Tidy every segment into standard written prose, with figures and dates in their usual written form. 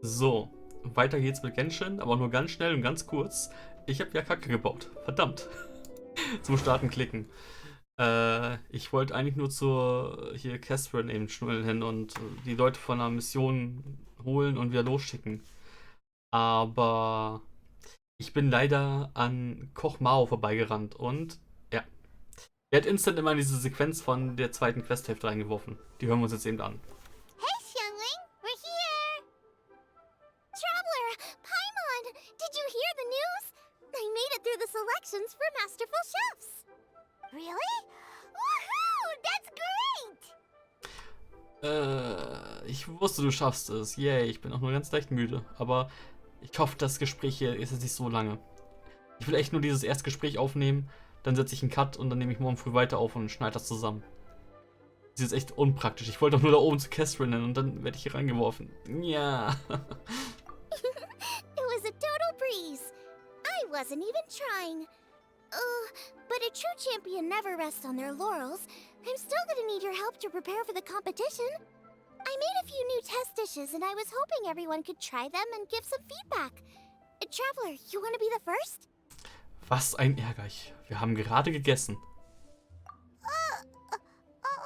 So, weiter geht's mit Genshin, aber nur ganz schnell und ganz kurz. Ich habe ja Kacke gebaut. Verdammt. Zum Starten klicken. Ich wollte eigentlich nur zur hier Catherine eben schnell hin und die Leute von einer Mission holen und wieder losschicken. Aber ich bin leider an Koch Mao vorbeigerannt und ja, er hat instant immer in diese Sequenz von der zweiten Questhälfte reingeworfen. Die hören wir uns jetzt eben an. Hey, Xiangling, we're here! Traveler, Paimon, did you hear the news? I made it through the selections for Masterful Chefs. Really? Woohoo! That's great! Ich wusste, du schaffst es. Yay, ich bin auch nur ganz leicht müde. Aber ich hoffe, das Gespräch hier ist jetzt nicht so lange. Ich will echt nur dieses Erstgespräch aufnehmen, dann setze ich einen Cut und dann nehme ich morgen früh weiter auf und schneide das zusammen. Das ist jetzt echt unpraktisch. Ich wollte doch nur da oben zu Catherine und dann werde ich hier reingeworfen. Ja. It was a total breeze. I wasn't even trying. But a true champion never rests on their laurels. I'm still gonna need your help to prepare for the competition. I made a few new test dishes and I was hoping everyone could try them and give some feedback. Traveler, you wanna be the first? Was ein Ehrgeiz. Wir haben gerade gegessen.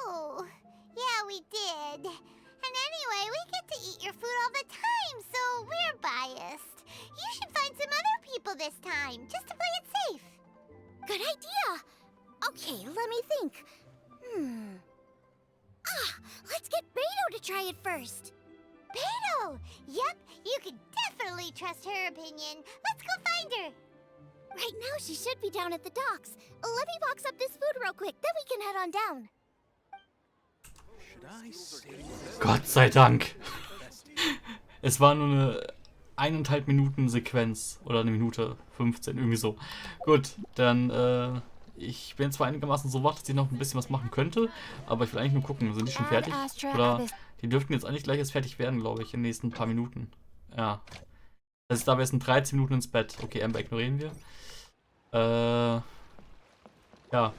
Oh, yeah, we did. And anyway, we get to eat your food all the time, so we're biased. You should find some other people this time, just to play it safe. Good idea. Okay, let me think. Let's get Beto to try it first. Beto! Yep, you can definitely trust her opinion. Let's go find her. Right now, she should be down at the docks. Let me box up this food real quick, then we can head on down. Gott sei Dank. Es war nur eine 1,5 Minuten Sequenz. Oder eine Minute 15, irgendwie so. Gut, dann, ich bin zwar einigermaßen so wach, dass ich noch ein bisschen was machen könnte, aber ich will eigentlich nur gucken, sind die schon fertig? Oder die dürften jetzt eigentlich gleich erst fertig werden, glaube ich, in den nächsten paar Minuten. Ja. Das ist da, wir sind 13 Minuten ins Bett. Okay, Amber ignorieren wir. Ja,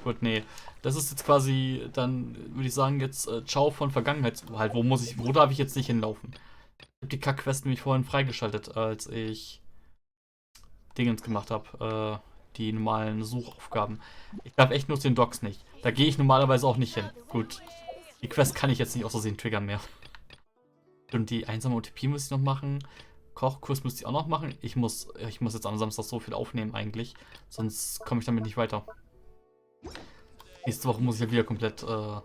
gut, nee. Das ist jetzt quasi, dann würde ich sagen, jetzt Ciao von Vergangenheit. Halt, wo darf ich jetzt nicht hinlaufen? Ich habe die Kack-Quest nämlich vorhin freigeschaltet, als ich Dingens gemacht habe. Die normalen Suchaufgaben. Ich darf echt nur zu den Docks nicht. Da gehe ich normalerweise auch nicht hin. Gut. Die Quest kann ich jetzt nicht aus Versehen triggern mehr. Und die einsame OTP muss ich noch machen. Kochkurs müsste ich auch noch machen. Ich muss jetzt am Samstag so viel aufnehmen eigentlich. Sonst komme ich damit nicht weiter. Nächste Woche muss ich ja wieder komplett zum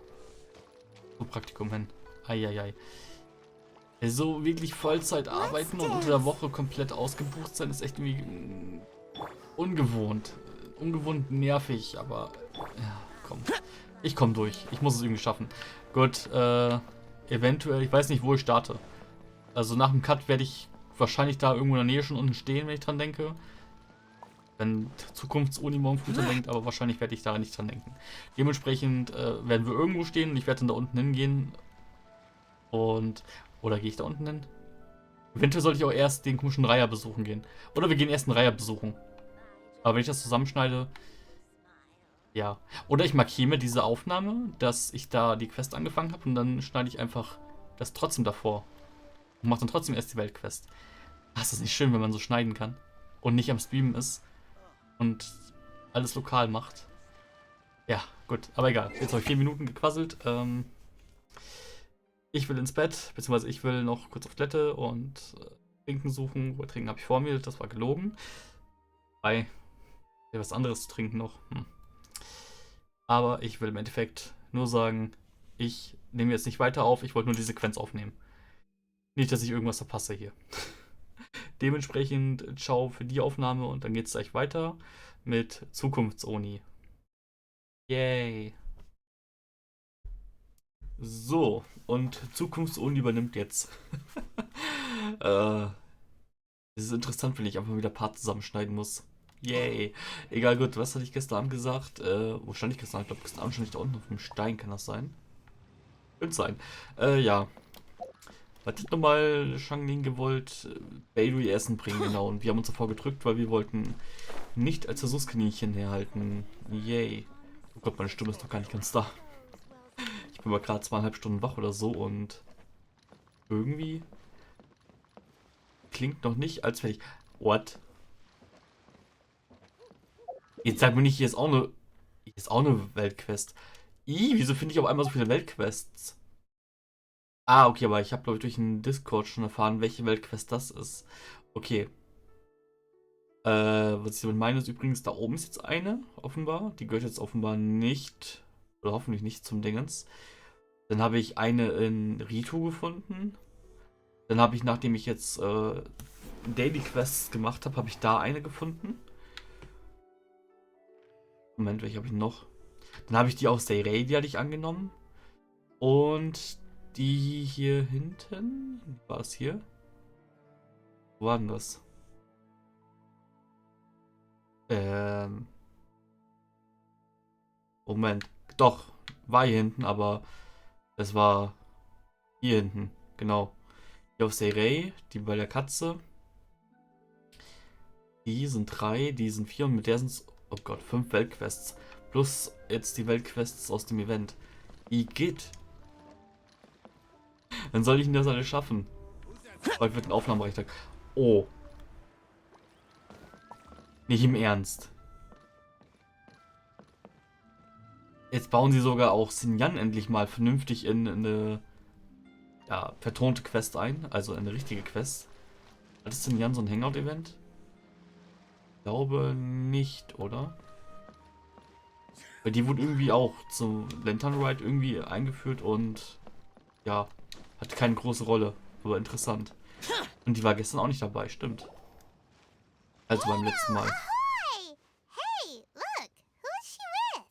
Praktikum hin. Eieiei. Also wirklich Vollzeit arbeiten und unter der Woche komplett ausgebucht sein, ist echt irgendwie ungewohnt. Ungewohnt nervig, aber ja, komm. Ich komme durch. Ich muss es irgendwie schaffen. Gut, eventuell, ich weiß nicht, wo ich starte. Also nach dem Cut werde ich wahrscheinlich da irgendwo in der Nähe schon unten stehen, wenn ich dran denke. Wenn Zukunfts-Uni morgen früh dran denkt, aber wahrscheinlich werde ich da nicht dran denken. Dementsprechend werden wir irgendwo stehen und ich werde dann da unten hingehen. Und. Oder gehe ich da unten hin? Eventuell sollte ich auch erst den komischen Reiher besuchen gehen. Oder wir gehen erst einen Reiher besuchen. Aber wenn ich das zusammenschneide. Ja. Oder ich markiere mir diese Aufnahme, dass ich da die Quest angefangen habe und dann schneide ich einfach das trotzdem davor. Und mache dann trotzdem erst die Weltquest. Ach, ist das nicht schön, wenn man so schneiden kann? Und nicht am Streamen ist. Und alles lokal macht. Ja, gut. Aber egal. Jetzt habe ich 4 Minuten gequasselt. Ich will ins Bett. Beziehungsweise ich will noch kurz auf Toilette und Trinken suchen. Trinken habe ich vor mir. Das war gelogen. Bei was anderes zu trinken noch. Aber ich will im Endeffekt nur sagen, ich nehme jetzt nicht weiter auf. Ich wollte nur die Sequenz aufnehmen. Nicht, dass ich irgendwas verpasse hier. Dementsprechend ciao für die Aufnahme und dann geht es gleich weiter mit Zukunfts-Uni. Yay. So, und Zukunfts-Uni übernimmt jetzt. Es ist interessant, wenn ich einfach wieder Part zusammenschneiden muss. Yay. Egal, gut, was hatte ich gestern Abend gesagt? Wo stand ich gestern Abend? Ich glaube, gestern Abend stand ich da unten auf dem Stein, kann das sein? Könnte sein. Ja. Was hat nochmal Xiangling gewollt? Baby Essen bringen, genau. Und wir haben uns davor gedrückt, weil wir wollten nicht als Versuchskaninchen herhalten. Yay. Oh Gott, meine Stimme ist doch gar nicht ganz da. Ich bin mal gerade 2,5 Stunden wach oder so und irgendwie klingt noch nicht als fertig. What? Jetzt sag mir nicht, hier ist auch eine Weltquest. Wieso finde ich auf einmal so viele Weltquests? Ah, okay, aber ich habe, glaube ich, durch den Discord schon erfahren, welche Weltquest das ist. Okay. Was ich damit meine, ist übrigens, da oben ist jetzt eine, offenbar. Die gehört jetzt offenbar nicht, oder hoffentlich nicht zum Dingens. Dann habe ich eine in Ritu gefunden. Dann habe ich, nachdem ich jetzt Daily Quests gemacht habe, habe ich da eine gefunden. Moment, welche habe ich noch? Dann habe ich die aus der Ray, die hatte ich angenommen. Und die hier hinten. War es hier? Wo war denn das? Moment. Doch, war hier hinten, aber es war hier hinten. Genau. Die aus der Ray, die bei der Katze. Die sind 3, die sind 4 und mit der sind es, oh Gott, 5 Weltquests. Plus jetzt die Weltquests aus dem Event. Wie geht? Dann soll ich denn das alles schaffen? Heute wird ein Aufnahmerechtag. Oh. Nicht im Ernst. Jetzt bauen sie sogar auch Xinyan endlich mal vernünftig in eine vertonte Quest ein. Also in eine richtige Quest. Hat Xinyan so ein Hangout-Event? Ich glaube nicht, oder? Weil die wurde irgendwie auch zum Lantern Ride irgendwie eingeführt und ja, hat keine große Rolle. Aber interessant. Und die war gestern auch nicht dabei, stimmt. Also beim letzten Mal. Ahoy! Hey, look, who's she with?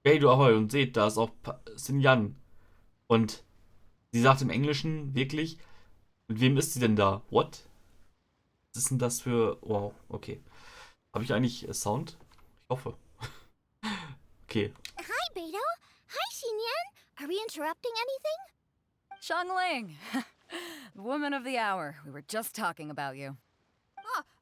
Hey, du Ahoi, und seht, da ist auch Xinyan. Und sie sagt im Englischen wirklich, mit wem ist sie denn da? What? Was ist denn das für... Wow, okay. Habe ich eigentlich Sound? Ich hoffe. Okay. Hi, Beto. Hi, Xinyan. Are we interrupting anything? Xiangling, the woman of the hour. We were just talking about you.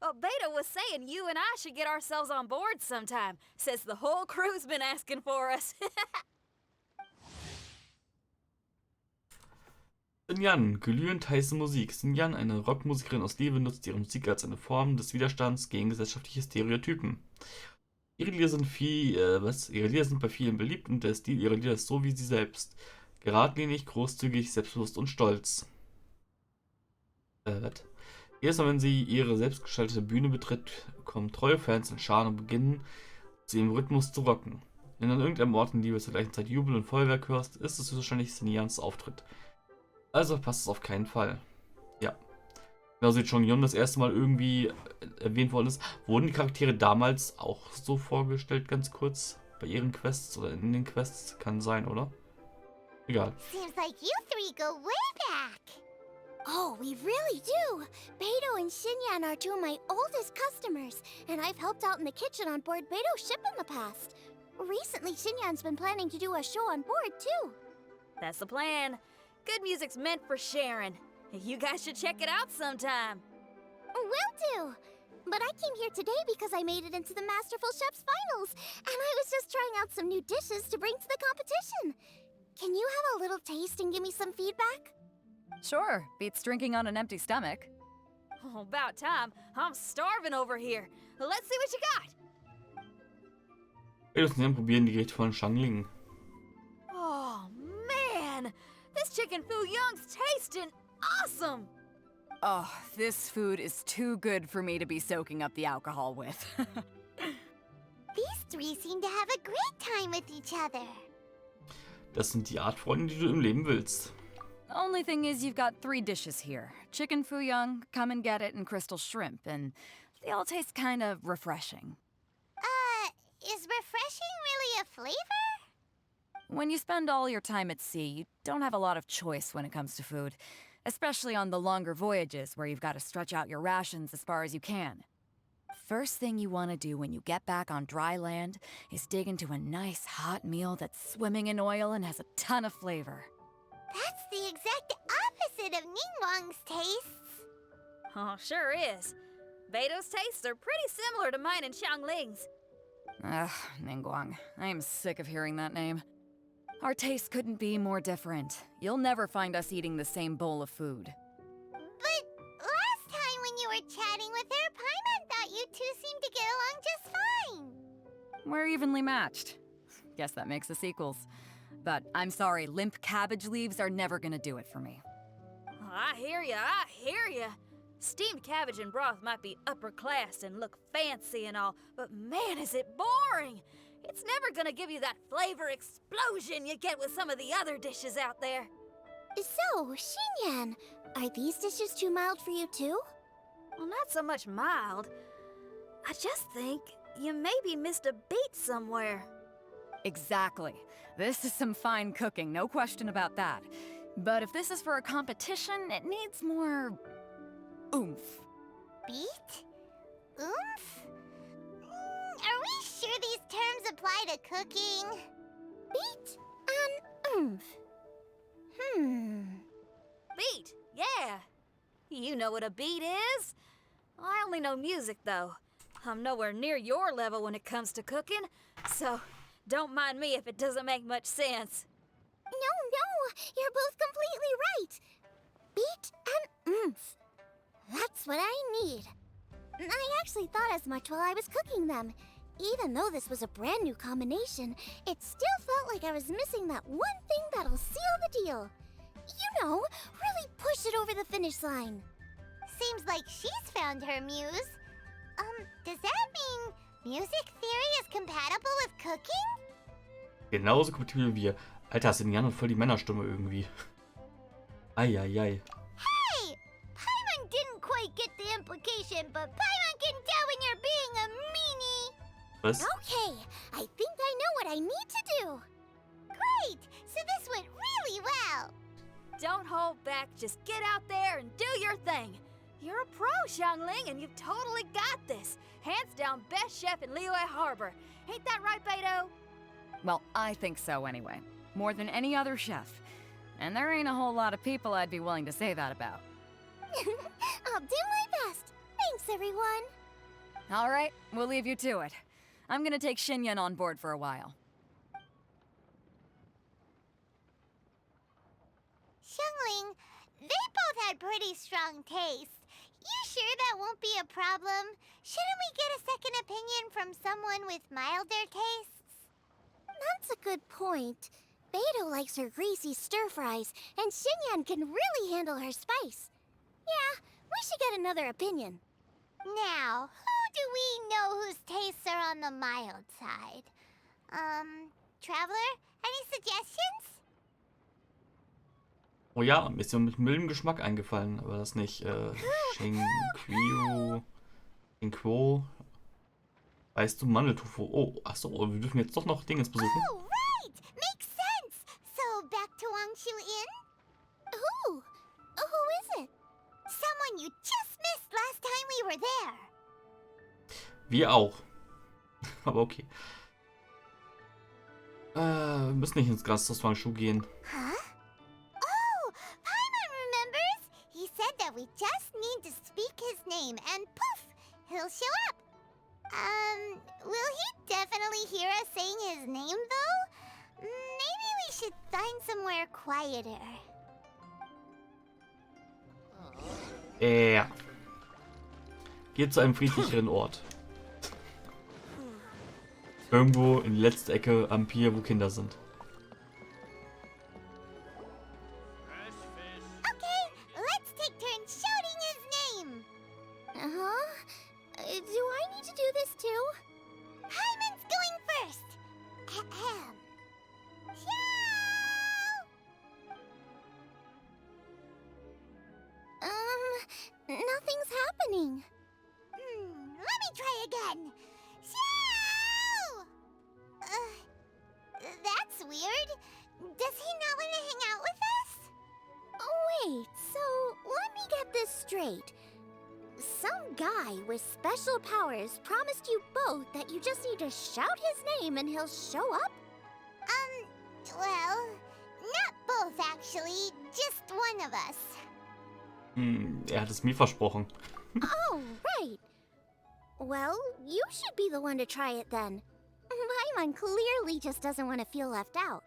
Oh, Beta was saying you and I should get ourselves on board sometime. Says the whole crew's been asking for us. Xinyan, glühend heiße Musik. Xinyan, eine Rockmusikerin aus Liebe, nutzt ihre Musik als eine Form des Widerstands gegen gesellschaftliche Stereotypen. Ihre Lieder sind bei vielen beliebt und der Stil ihrer Lieder ist so wie sie selbst. Geradlinig, großzügig, selbstbewusst und stolz. Was? Jedes Mal, wenn sie ihre selbstgestaltete Bühne betritt, kommen treue Fans in Scharen und beginnen, sie im Rhythmus zu rocken. Wenn du an irgendeinem Ort in Liebe zur gleichen Zeit Jubel und Feuerwerk hörst, ist es wahrscheinlich Xinjans Auftritt. Also passt es auf keinen Fall. Ja. Genauso wie Chongyun das erste Mal irgendwie erwähnt worden ist, wurden die Charaktere damals auch so vorgestellt, ganz kurz, bei ihren Quests oder in den Quests? Kann sein, oder? Egal. Seems like you three go way back. Oh, we really do. Beto and Xinyan are two of my oldest customers, and I've helped out in the kitchen on board Beto's ship in the past. Recently, Xinyan's been planning to do a show on board, too. That's the plan. Good music's meant for sharing. You guys should check it out sometime. Will do. But I came here today because I made it into the Masterful Chef's finals, and I was just trying out some new dishes to bring to the competition. Can you have a little taste and give me some feedback? Sure, beats drinking on an empty stomach. Oh, about time. I'm starving over here. Let's see what you got. Wir müssen probieren die Gerichte von Xiangling. Oh, man. This chicken fu young's tasting awesome. Oh, this food is too good for me to be soaking up the alcohol with. These three seem to have a great time with each other. Das sind die Art Freunde, die du im Leben willst. Only thing is you've got 3 dishes here. Chicken fuyang, come and get it, and crystal shrimp, and they all taste kind of refreshing. Is refreshing really a flavor? When you spend all your time at sea, you don't have a lot of choice when it comes to food, especially on the longer voyages where you've got to stretch out your rations as far as you can. First thing you want to do when you get back on dry land is dig into a nice hot meal that's swimming in oil and has a ton of flavor. That's the exact opposite of Ningguang's tastes. Oh, sure is. Beto's tastes are pretty similar to mine and Xiangling's. Ugh, Ningguang. I am sick of hearing that name. Our tastes couldn't be more different. You'll never find us eating the same bowl of food. two seem to get along just fine. We're evenly matched. Guess that makes us equals. But I'm sorry, limp cabbage leaves are never gonna do it for me. Oh, I hear ya. Steamed cabbage and broth might be upper class and look fancy and all, but man, is it boring! It's never gonna give you that flavor explosion you get with some of the other dishes out there. So, Xinyan, are these dishes too mild for you too? Well, not so much mild. I just think you maybe missed a beat somewhere. Exactly. This is some fine cooking, no question about that. But if this is for a competition, it needs more oomph. Beat? Oomph? Are we sure these terms apply to cooking? Beat and oomph. Beat, yeah. You know what a beat is? I only know music, though. I'm nowhere near your level when it comes to cooking, so don't mind me if it doesn't make much sense. No, you're both completely right. Beat and oomph. That's what I need. I actually thought as much while I was cooking them. Even though this was a brand new combination, it still felt like I was missing that one thing that'll seal the deal. You know, really push it over the finish line. Seems like she's found her muse. Does that mean music theory is compatible with cooking? Genauso kompatibel wie wir. Alter, Sinjan hat voll die Männerstimme irgendwie. Eieiei. Hey! Paimon didn't quite get the implication, but Paimon can tell when you're being a meanie. Was? Okay, I think I know what I need to do. Great! So this went really well. Don't hold back, just get out there and do your thing. You're a pro, Xiangling, and you've totally got this. Hands down, best chef in Liyue Harbor. Ain't that right, Beto? Well, I think so anyway. More than any other chef. And there ain't a whole lot of people I'd be willing to say that about. I'll do my best. Thanks, everyone. All right, we'll leave you to it. I'm gonna take Xinyan on board for a while. Xiangling, they both had pretty strong tastes. You sure that won't be a problem? Shouldn't we get a second opinion from someone with milder tastes? That's a good point. Beto likes her greasy stir-fries, and Xinyan can really handle her spice. Yeah, we should get another opinion. Now, who do we know whose tastes are on the mild side? Traveler, any suggestions? Oh ja, mir ist ja mit mildem Geschmack eingefallen, aber das nicht. Shinquo. Weißt du, Mandeltofu. Oh, achso, wir dürfen jetzt doch noch Dingens besuchen. Oh, right! Makes sense! So, back to Wangshu Inn? Who? Who is it? Someone you just missed last time we were there. Wir auch. Aber okay. Wir müssen nicht ins Gasthaus Wangshu gehen. Huh? Oh, Paimon remembers! He said that we just need to speak his name and poof, he'll show up. Will he definitely hear us saying his name though? Maybe we should find somewhere quieter. Geht zu einem friedlicheren Ort. Irgendwo in die letzte Ecke am Pier, wo Kinder sind. Okay, let's take turns shouting his name. Do I need to do this too? Hyman's going first. Ahem. Nothing's happening. Let me try again. Xiao! That's weird. Does he not want to hang out with us? Wait, so let me get this straight. Some guy with special powers promised you both that you just need to shout his name and he'll show up? Well, not both actually, just one of us. Er hat es mir versprochen. Oh, right. Well, you should be the one to try it then. Paimon clearly just doesn't want to feel left out.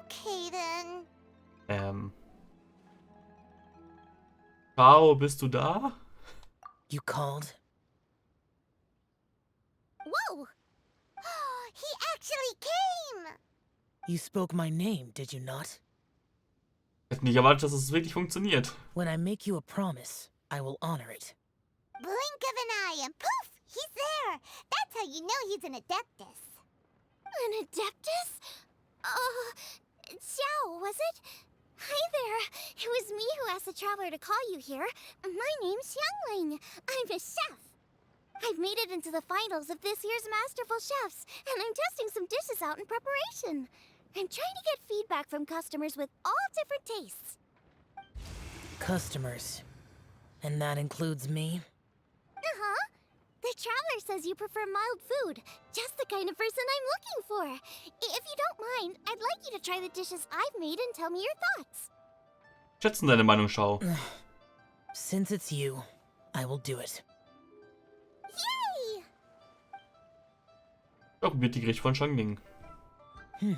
Okay then. Ciao, bist du da? You called? Whoa! He actually came! You spoke my name, did you not? Ich hätte nicht erwartet, dass es wirklich funktioniert. When I make you a promise, I will honor it. Blink of an eye and poof! He's there! That's how you know he's an Adeptus. An Adeptus? Xiao, was it? Hi there. It was me who asked the traveler to call you here. My name's Xiangling. I'm a chef. I've made it into the finals of this year's Masterful Chefs, and I'm testing some dishes out in preparation. I'm trying to get feedback from customers with all different tastes. Customers. And that includes me? Uh-huh. The traveler says you prefer mild food. Just the kind of person I'm looking for. If you don't mind, I'd like you to try the dishes I've made and tell me your thoughts. Schätzen deine Meinung, Schau. Since it's you, I will do it. Yay! Ja, probiert die Gericht von Xiangling. How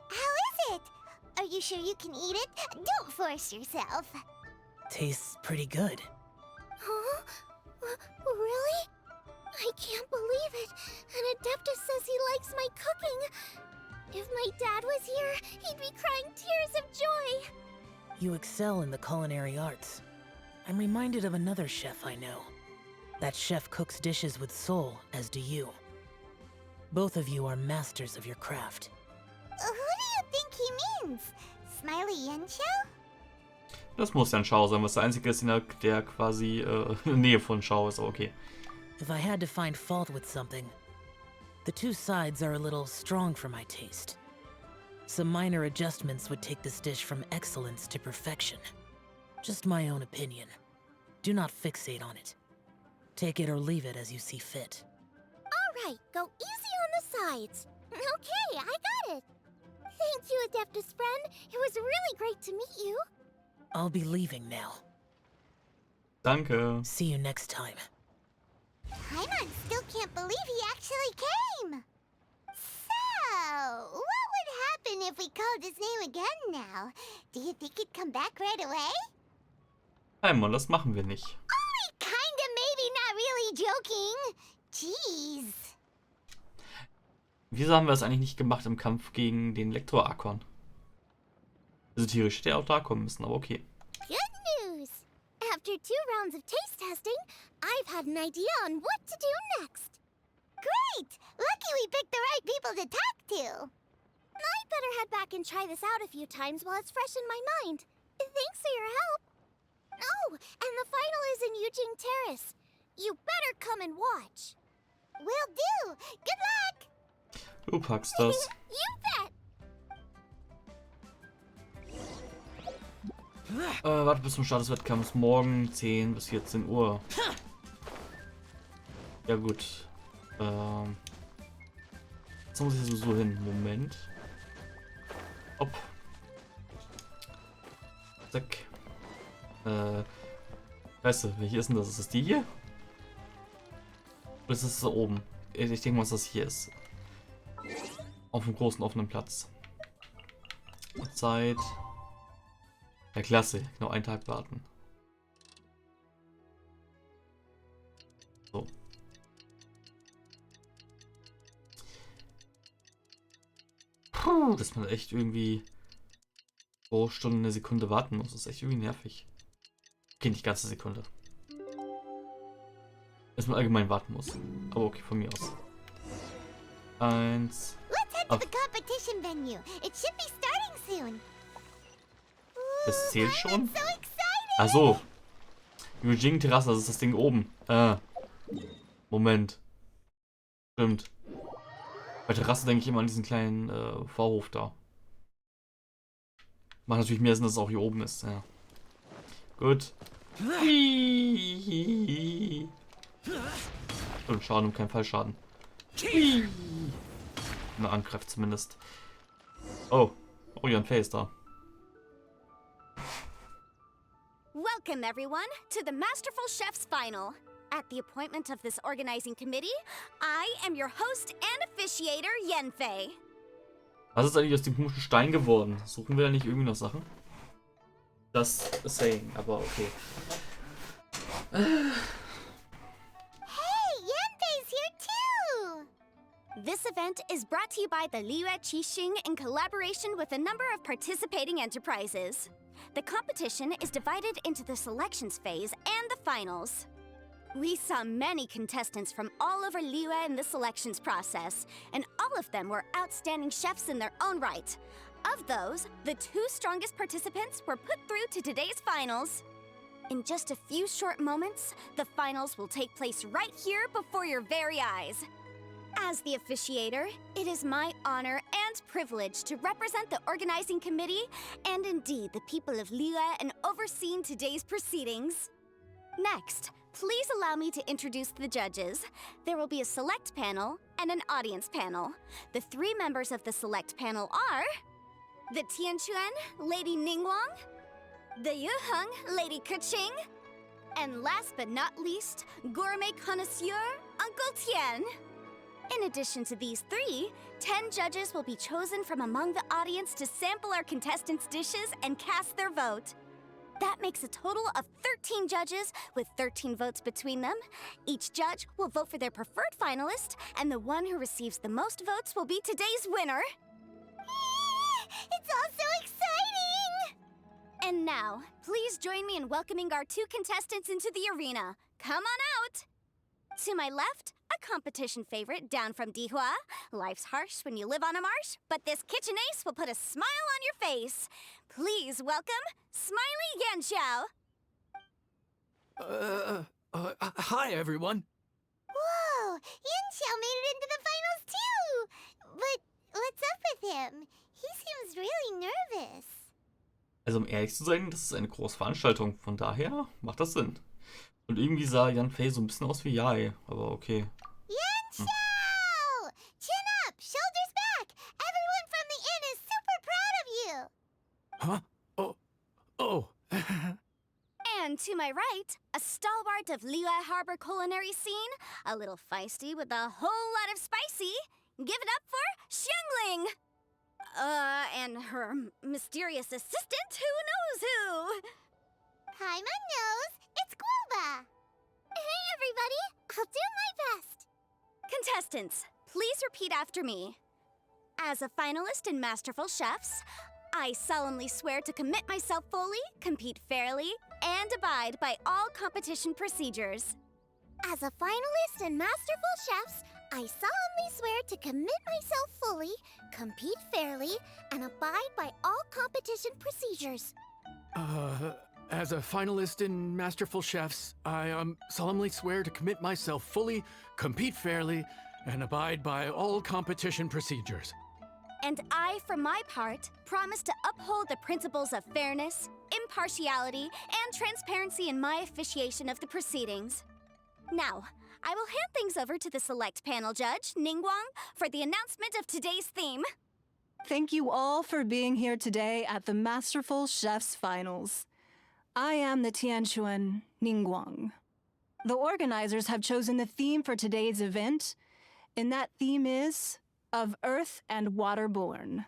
is it? Are you sure you can eat it? Don't force yourself. Tastes pretty good. Huh? Really? I can't believe it. An Adeptus says he likes my cooking. If my dad was here, he'd be crying tears of joy. You excel in the culinary arts. I'm reminded of another chef I know. That chef cooks dishes with soul, as do you. Both of you are masters of your craft. Who do you think he means? Smiley Yensho? Das muss ja ein Schau sein, was der einzige ist, der quasi in der Nähe von Schau ist, aber okay. If I had to find fault with something, the two sides are a little strong for my taste. Some minor adjustments would take this dish from excellence to perfection. Just my own opinion. Do not fixate on it. Take it or leave it as you see fit. All right, go easy on the sides. Okay, I got it. Thank you, Adeptus friend. It was really great to meet you. I'll be leaving now. Danke. See you next time. Paimon still can't believe he actually came. So, what would happen if we called his name again now? Do you think he'd come back right away? Paimon, das machen wir nicht. Only kinda, maybe, not really joking. Jeez. Wieso haben wir das eigentlich nicht gemacht im Kampf gegen den Lektor-Arkon? Also theoretisch hätte er auch da kommen müssen, aber okay. Good news! After 2 rounds of taste testing, I've had an idea on what to do next. Great! Lucky we picked the right people to talk to. I'd better head back and try this out a few times while it's fresh in my mind. Thanks for your help. Oh, and the final is in Yujing Terrace. You better come and watch. Will do. Good luck. Du packst das. You bet. Warte bis zum Start des Wettkampfs. Morgen 10 bis 14 Uhr. Ja gut. Jetzt muss ich sowieso hin. Moment. Hopp. Zack. Weißt du, welche ist denn das? Ist das die hier? Oder ist das da oben? Ich denke mal, dass das hier ist. Auf dem großen offenen Platz. Zeit. Ja, klasse. Genau einen Tag warten. So. Puh, dass man echt irgendwie pro Stunde eine Sekunde warten muss. Das ist echt irgendwie nervig. Okay, nicht ganze Sekunde. Dass man allgemein warten muss. Aber okay, von mir aus. 1. Let's head to the competition venue. It should be starting soon. Das zählt schon? I'm so excited. Ach so. Yujing Terrasse, das ist das Ding oben. Moment. Stimmt. Bei Terrasse denke ich immer an diesen kleinen Vorhof da. Macht natürlich mehr Sinn, dass es auch hier oben ist. Ja. Gut. Und Schaden und kein Fallschaden. Eine Angriff zumindest. Oh. Oh, Jan Fay ist da. Welcome, everyone, to the Masterful Chef's Final. At the appointment of this organizing committee, I am your host and officiator, Yenfei. Was ist eigentlich aus dem komischen Stein geworden? Suchen wir da nicht irgendwie noch Sachen? Das Saying, aber okay. Yanfei's here too! This event is brought to you by the Liyue Qixing in collaboration with a number of participating enterprises. The competition is divided into the selections phase and the finals. We saw many contestants from all over Liyue in the selections process, and all of them were outstanding chefs in their own right. Of those, the 2 strongest participants were put through to today's finals. In just a few short moments, the finals will take place right here before your very eyes. As the officiator, it is my honor and privilege to represent the organizing committee and indeed the people of Liyue in overseeing today's proceedings. Next, please allow me to introduce the judges. There will be a select panel and an audience panel. The 3 members of the select panel are the Tianquan, Lady Ningguang, the Yuheng, Lady Keqing, and last but not least, gourmet connoisseur, Uncle Tian. In addition to these 3, 10 judges will be chosen from among the audience to sample our contestants' dishes and cast their vote. That makes a total of 13 judges with 13 votes between them. Each judge will vote for their preferred finalist, and the one who receives the most votes will be today's winner. It's all so exciting! And now, please join me in welcoming our 2 contestants into the arena. Come on out! To my left, a competition favorite down from Dihua. Life's harsh when you live on a marsh, but this kitchen ace will put a smile on your face. Please welcome Smiley Yanxiao. Hi everyone. Whoa! Yanxiao made it into the finals too! But what's up with him? He seems really nervous. Also um ehrlich zu sein, das ist eine große Veranstaltung. Von daher macht das Sinn. Und irgendwie sah Yanfei so ein bisschen aus wie Yae, aber okay. Yanxiao! Chin up! Shoulders back! Everyone from the inn is super proud of you! Huh? Oh. And to my right, a stalwart of Liyue Harbor culinary scene, a little feisty with a whole lot of spicy. Give it up for Xiangling! And her mysterious assistant, who knows who? Hi, my nose. It's Guoba. Hey, everybody. I'll do my best. Contestants, please repeat after me. As a finalist in Masterful Chefs, I solemnly swear to commit myself fully, compete fairly, and abide by all competition procedures. As a finalist in Masterful Chefs, I solemnly swear to commit myself fully, compete fairly, and abide by all competition procedures. As a finalist in Masterful Chefs, I solemnly swear to commit myself fully, compete fairly, and abide by all competition procedures. And I, for my part, promise to uphold the principles of fairness, impartiality, and transparency in my officiation of the proceedings. Now, I will hand things over to the select panel judge, Ningguang, for the announcement of today's theme. Thank you all for being here today at the Masterful Chefs Finals. I am the Tianquan Ningguang. The organizers have chosen the theme for today's event, and that theme is of Earth and Waterborn.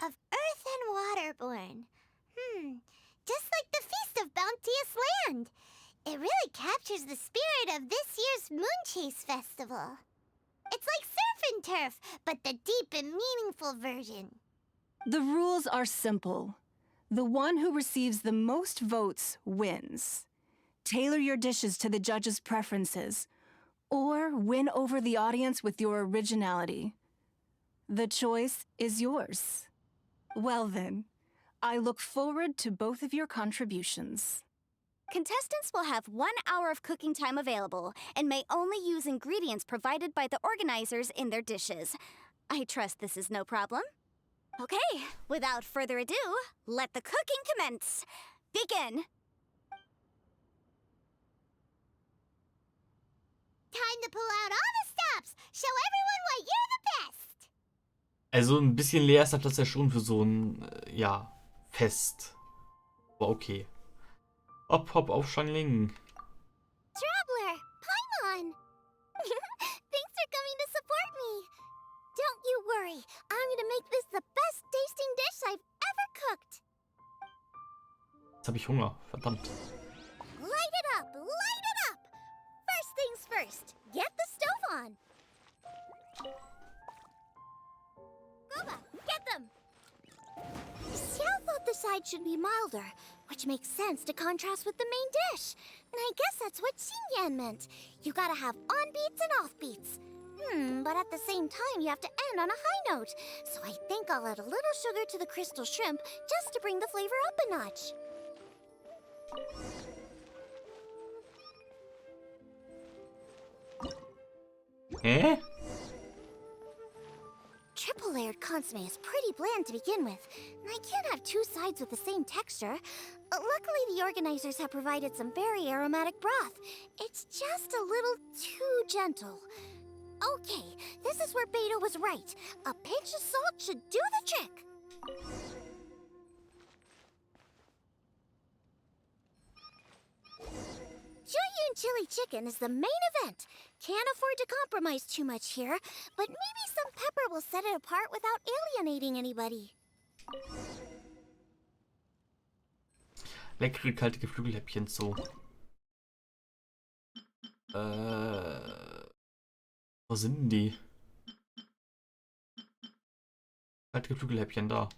Of Earth and Waterborn. Just like the Feast of Bounteous Land. It really captures the spirit of this year's Moon Chase Festival. It's like surf and turf, but the deep and meaningful version. The rules are simple. The one who receives the most votes wins. Tailor your dishes to the judges' preferences, or win over the audience with your originality. The choice is yours. Well then, I look forward to both of your contributions. Contestants will have 1 hour of cooking time available and may only use ingredients provided by the organizers in their dishes. I trust this is no problem. Okay, without further ado, let the cooking commence. Begin. Time to pull out all the stops. Show everyone why you're the best. Also ein bisschen leer ist der Platz ja schon für so ein, ja, Fest. Aber okay. Hopp, hopp auf Xiangling. Traveler, Paimon! Thanks for coming to support me. Don't you worry, I'm gonna make this the best tasting dish I've ever cooked. Jetzt habe ich Hunger, verdammt. Light it up, light it the sides should be milder, which makes sense to contrast with the main dish. And I guess that's what Xingyan meant. You gotta have on-beats and off-beats. But at the same time, you have to end on a high note. So I think I'll add a little sugar to the crystal shrimp just to bring the flavor up a notch. Eh? Triple layered consomme is pretty bland to begin with, and I can't have two sides with the same texture. Luckily, the organizers have provided some very aromatic broth. It's just a little too gentle. Okay, this is where Beta was right. A pinch of salt should do the trick. Jueyun chili chicken is the main event. Can't afford to compromise too much here, but maybe some pepper will set it apart without alienating anybody. Leckere kalte Geflügelhäppchen zu. Wo sind denn die? Kalte Geflügelhäppchen da.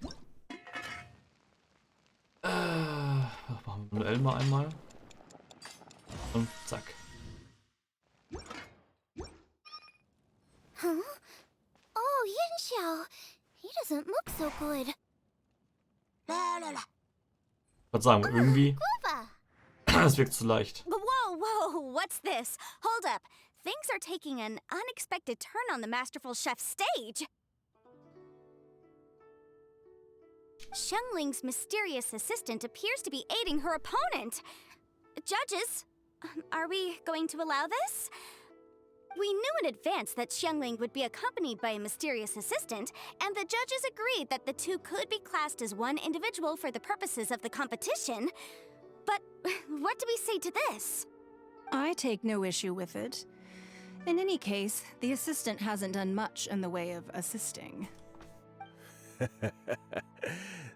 Machen wir manuell mal einmal. Und zack. Huh? Oh, Yanxiao. He doesn't look so good. La la la. Was sagen wir irgendwie? Guava. Das wirkt zu leicht. Whoa, whoa, what's this? Hold up. Things are taking an unexpected turn on the Masterful Chef's stage. Xiangling's mysterious assistant appears to be aiding her opponent. Judges, are we going to allow this? We knew in advance that Xiangling would be accompanied by a mysterious assistant, and the judges agreed that the two could be classed as one individual for the purposes of the competition. But what do we say to this? I take no issue with it. In any case, the assistant hasn't done much in the way of assisting.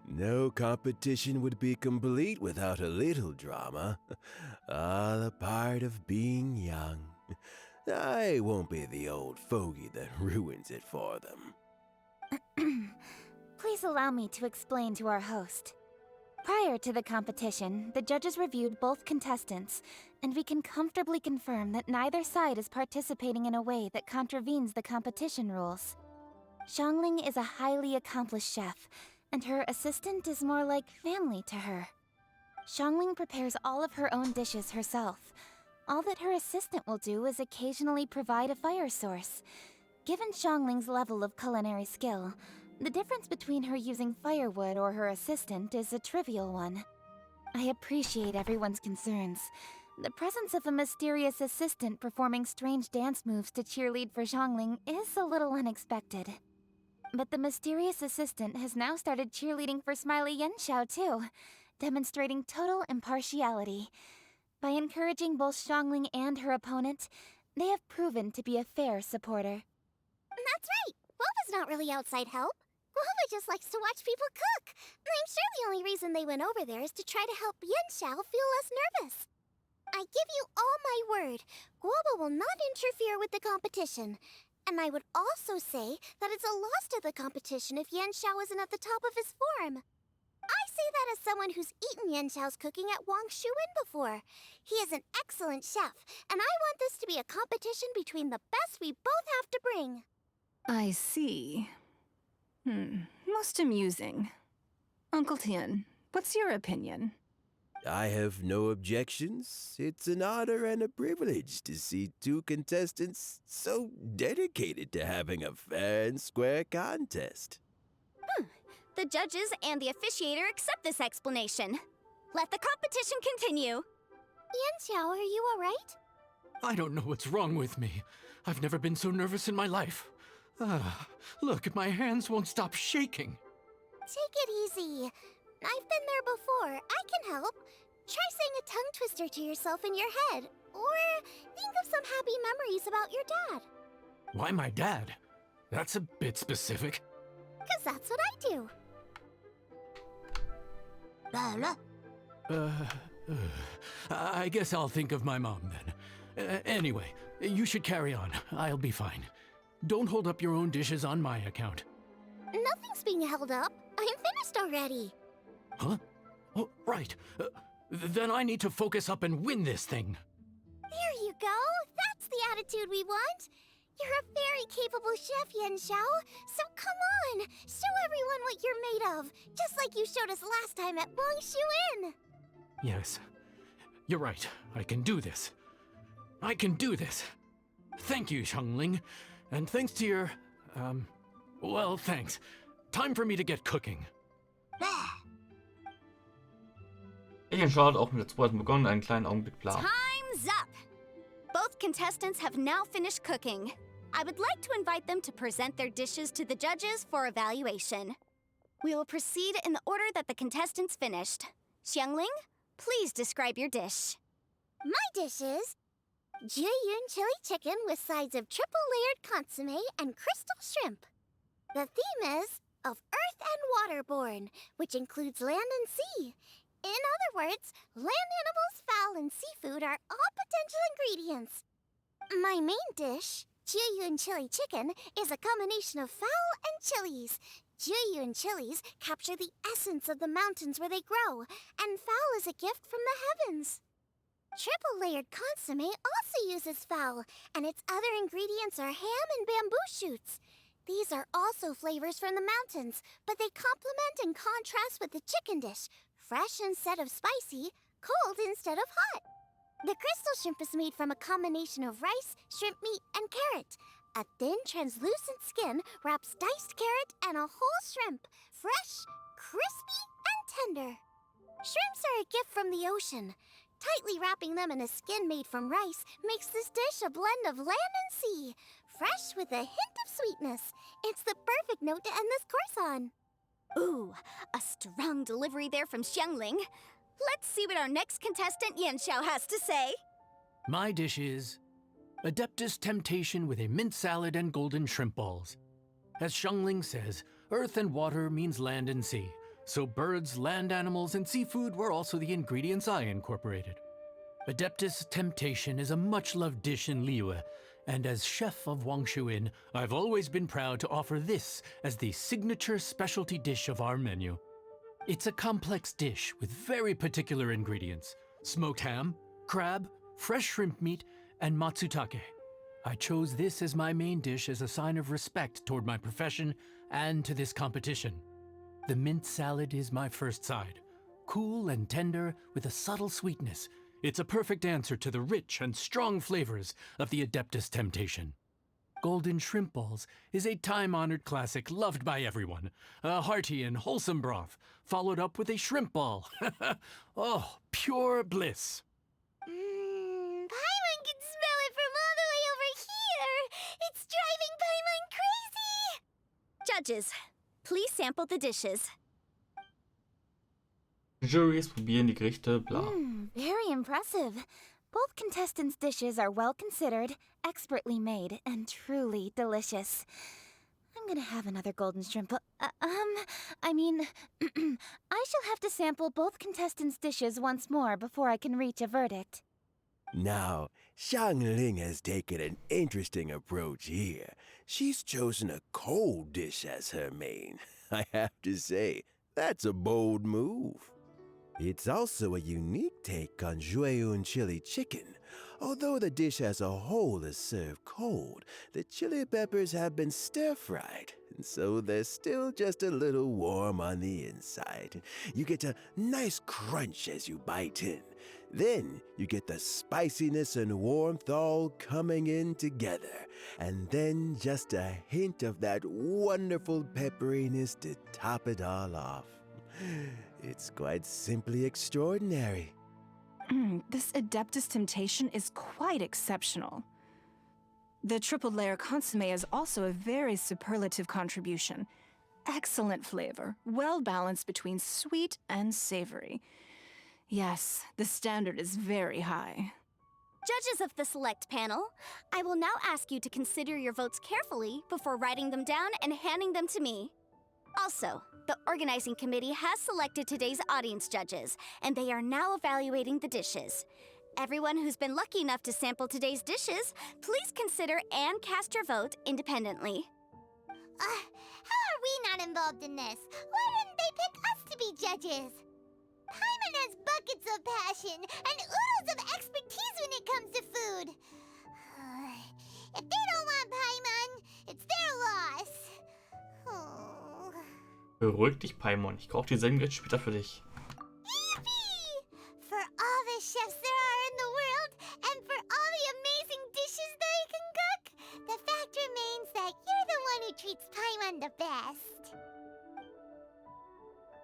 No competition would be complete without a little drama. All a part of being young. I won't be the old fogey that ruins it for them. Please allow me to explain to our host. Prior to the competition, the judges reviewed both contestants, and we can comfortably confirm that neither side is participating in a way that contravenes the competition rules. Xiangling is a highly accomplished chef, and her assistant is more like family to her. Xiangling prepares all of her own dishes herself. All that her assistant will do is occasionally provide a fire source. Given Xiangling's level of culinary skill, the difference between her using firewood or her assistant is a trivial one. I appreciate everyone's concerns. The presence of a mysterious assistant performing strange dance moves to cheerlead for Xiangling is a little unexpected. But the mysterious assistant has now started cheerleading for Smiley Yanxiao too, demonstrating total impartiality. By encouraging both Xiangling and her opponent, they have proven to be a fair supporter. That's right. Guava's not really outside help. Guava just likes to watch people cook. And I'm sure the only reason they went over there is to try to help Yanxiao feel less nervous. I give you all my word, Guava will not interfere with the competition. And I would also say that it's a loss to the competition if Yanxiao isn't at the top of his form. I say that as someone who's eaten Yanxiao's cooking at Wang Shuwen before. He is an excellent chef, and I want this to be a competition between the best we both have to bring. I see. Most amusing. Uncle Tian, what's your opinion? I have no objections. It's an honor and a privilege to see two contestants so dedicated to having a fair and square contest. The judges and the officiator accept this explanation. Let the competition continue. Yanxiao, are you alright? I don't know what's wrong with me. I've never been so nervous in my life. Look, my hands won't stop shaking. Take it easy. I've been there before. I can help. Try saying a tongue twister to yourself in your head. Or think of some happy memories about your dad. Why my dad? That's a bit specific. 'Cause that's what I do. I guess I'll think of my mom then. Anyway, you should carry on. I'll be fine. Don't hold up your own dishes on my account. Nothing's being held up. I'm finished already. Huh? Oh, right. Then I need to focus up and win this thing. There you go. That's the attitude we want. You're a very capable chef, Yen Xiao. So come on, show everyone what you're made of, just like you showed us last time at Wangshu Inn. Yes, you're right. I can do this. I can do this. Thank you, Xiangling. And thanks to your, well, thanks. Time for me to get cooking. Yen-Xiao hat auch mit der Zubereitung begonnen, einen kleinen Augenblick bla. Time's up! Both contestants have now finished cooking. I would like to invite them to present their dishes to the judges for evaluation. We will proceed in the order that the contestants finished. Xiangling, please describe your dish. My dish is Jiyun chili chicken with sides of triple-layered consommé and crystal shrimp. The theme is of earth and waterborne, which includes land and sea. In other words, land animals, fowl, and seafood are all potential ingredients. My main dish, Jiyun chili chicken, is a combination of fowl and chilies. Jiyun chilies capture the essence of the mountains where they grow, and fowl is a gift from the heavens. Triple-layered consommé also uses fowl, and its other ingredients are ham and bamboo shoots. These are also flavors from the mountains, but they complement and contrast with the chicken dish, fresh instead of spicy, cold instead of hot. The crystal shrimp is made from a combination of rice, shrimp meat, and carrot. A thin, translucent skin wraps diced carrot and a whole shrimp, fresh, crispy, and tender. Shrimps are a gift from the ocean. Tightly wrapping them in a skin made from rice makes this dish a blend of land and sea, fresh with a hint of sweetness. It's the perfect note to end this course on. Ooh, a strong delivery there from Xiangling. Let's see what our next contestant Yen Xiao has to say. My dish is Adeptus Temptation with a mint salad and golden shrimp balls. As Xiangling says, earth and water means land and sea. So birds, land animals, and seafood were also the ingredients I incorporated. Adeptus Temptation is a much-loved dish in Liyue, and as chef of Wangshu Inn, I've always been proud to offer this as the signature specialty dish of our menu. It's a complex dish with very particular ingredients: smoked ham, crab, fresh shrimp meat, and matsutake. I chose this as my main dish as a sign of respect toward my profession and to this competition. The mint salad is my first side. Cool and tender with a subtle sweetness, it's a perfect answer to the rich and strong flavors of the Adeptus Temptation. Golden shrimp balls is a time-honored classic loved by everyone. A hearty and wholesome broth, followed up with a shrimp ball. Oh, pure bliss. Paimon can smell it from all the way over here. It's driving Paimon crazy. Judges, please sample the dishes. Juries probieren die Gerichte, bla. Very impressive. Both contestants' dishes are well considered, expertly made, and truly delicious. I'm gonna have another golden shrimp. I shall have to sample both contestants' dishes once more before I can reach a verdict. Now, Xiangling has taken an interesting approach here. She's chosen a cold dish as her main. I have to say, that's a bold move. It's also a unique take on Jueyun chili chicken. Although the dish as a whole is served cold, the chili peppers have been stir-fried, and so they're still just a little warm on the inside. You get a nice crunch as you bite in. Then you get the spiciness and warmth all coming in together, and then just a hint of that wonderful pepperiness to top it all off. It's quite simply extraordinary. This Adeptus Temptation is quite exceptional. The triple layer consommé is also a very superlative contribution. Excellent flavor, well balanced between sweet and savory. Yes, the standard is very high. Judges of the select panel, I will now ask you to consider your votes carefully before writing them down and handing them to me. Also, the organizing committee has selected today's audience judges, and they are now evaluating the dishes. Everyone who's been lucky enough to sample today's dishes, please consider and cast your vote independently. How are we not involved in this? Why didn't they pick us to be judges? Paimon has buckets of passion and oodles of expertise when it comes to food. If they don't want Paimon, it's their loss. Oh. Beruhig dich, Paimon. Ich kaufe dieselben Gerichte später für dich. Yippee! For all the chefs there are in the world, and for all the amazing dishes they can cook, the fact remains that you're the one who treats Paimon the best.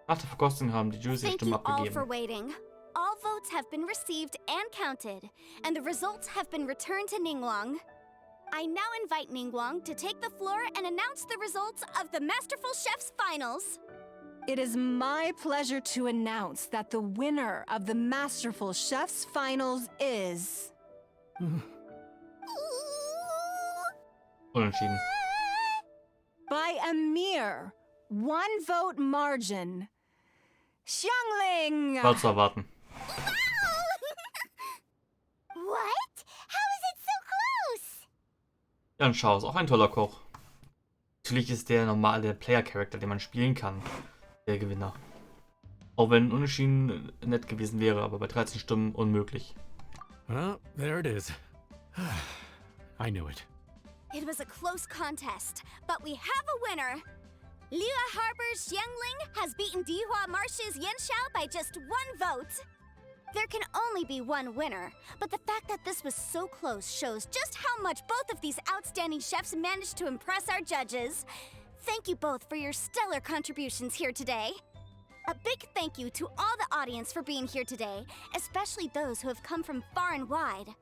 Nach der Verkostung haben die Juries ihre Thank Stimme you all for abgegeben. waiting. All votes have been received and counted, and the results have been returned to Ningguang. I now invite Ningguang to take the floor and announce the results of the Masterful Chef's Finals. It is my pleasure to announce that the winner of the Masterful Chef's Finals is... Unentschieden. by a mere 1 vote margin, Xiangling! War zu erwarten. What? How is it so close? Jan Shao ist auch ein toller Koch. Natürlich ist der normale Player-Charakter, den man spielen kann, der Gewinner. Auch wenn Unentschieden nett gewesen wäre, aber bei 13 Stimmen unmöglich. Well, there it is. I knew it. It was a close contest, but we have a winner. Liyue Harbor's Xiangling has beaten Dihua Marsh's Yanxiao by just 1 vote. There can only be one winner, but the fact that this was so close shows just how much both of these outstanding chefs managed to impress our judges. Thank you both for your stellar contributions here today. A big thank you to all the audience for being here today, especially those who have come from far and wide.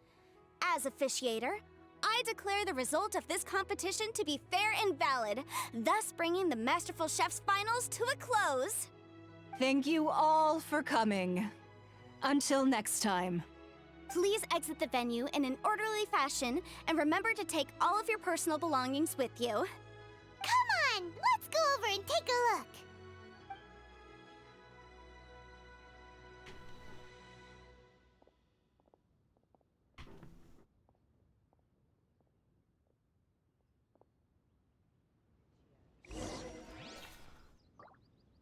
As officiator, I declare the result of this competition to be fair and valid, thus bringing the Masterful Chef's Finals to a close. Thank you all for coming. Until next time. Please exit the venue in an orderly fashion, and remember to take all of your personal belongings with you. Come on, let's go over and take a look.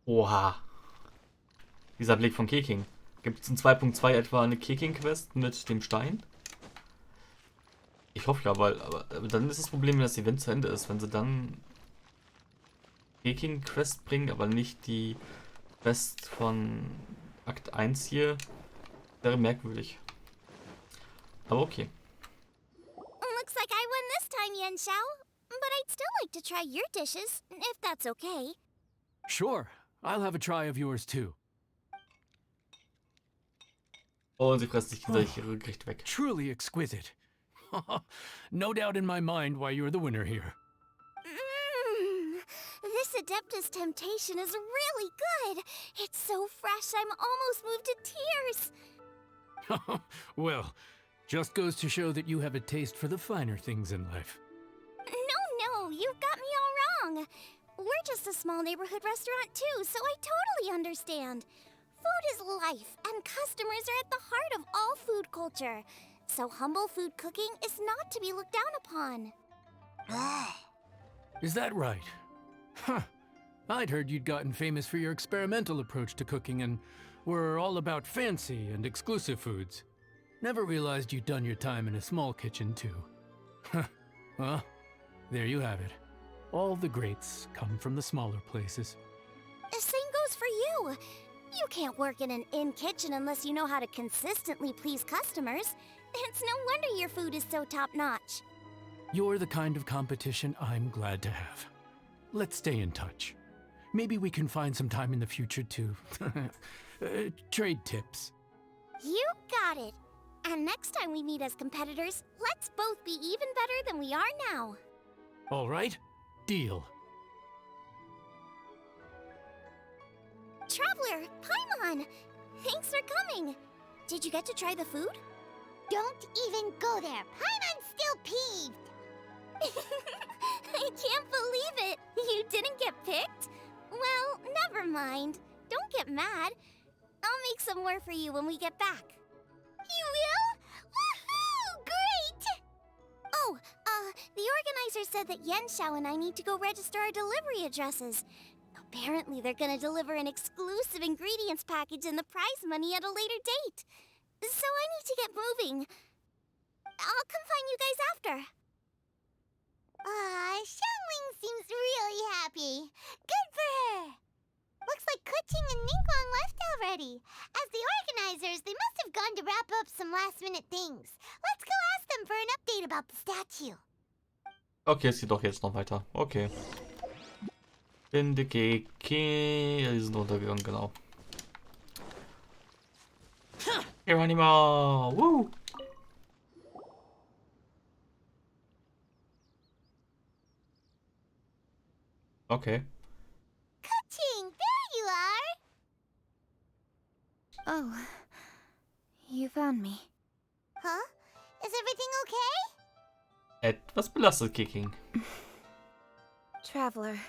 Oha. Dieser Blick von Keking. Gibt es in 2.2 etwa eine Keking-Quest mit dem Stein? Ich hoffe ja, aber dann ist das Problem, wenn das Event zu Ende ist. Wenn sie dann Keking-Quest bringen, aber nicht die Quest von Akt 1 hier, wäre merkwürdig. Aber okay. Looks like I won this time, Yanxiao. But I'd still like to try your dishes, if that's okay. Sure, I'll have a try of yours too. Oh, und sie fressen sich gegenseitig ihre Gerichte weg. Truly exquisite. No doubt in my mind why you're the winner here. This Adeptus Temptation is really good. It's so fresh, I'm almost moved to tears. Well, just goes to show that you have a taste for the finer things in life. No, you've got me all wrong. We're just a small neighborhood restaurant too, so I totally understand. Food is life, and customers are at the heart of all food culture. So humble food cooking is not to be looked down upon. Is that right? Huh. I'd heard you'd gotten famous for your experimental approach to cooking and were all about fancy and exclusive foods. Never realized you'd done your time in a small kitchen too. Well, there you have it. All the greats come from the smaller places. The same goes for you. You can't work in an inn kitchen unless you know how to consistently please customers. It's no wonder your food is so top-notch. You're the kind of competition I'm glad to have. Let's stay in touch. Maybe we can find some time in the future to trade tips. You got it. And next time we meet as competitors, let's both be even better than we are now. All right? Deal. Traveler, Paimon! Thanks for coming. Did you get to try the food? Don't even go there. Paimon's still peeved. I can't believe it. You didn't get picked? Well, never mind. Don't get mad. I'll make some more for you when we get back. You will? Woohoo! Great! Oh, the organizer said that Yanxiao and I need to go register our delivery addresses. Apparently, they're gonna deliver an exclusive ingredients package and the prize money at a later date. So I need to get moving. I'll come find you guys after. Xiangling seems really happy. Good for her. Looks like Kuching and Ningguang left already. As the organizers, they must have gone to wrap up some last-minute things. Let's go ask them for an update about the statue. Okay, es geht doch jetzt noch weiter. Okay. Finde Keke. Ja, die sind runtergegangen, genau. Geronimo! Woo! Okay. Kuching, there you are! Oh, you found me. Huh? Is everything okay? Etwas belastet Kicking. Traveler,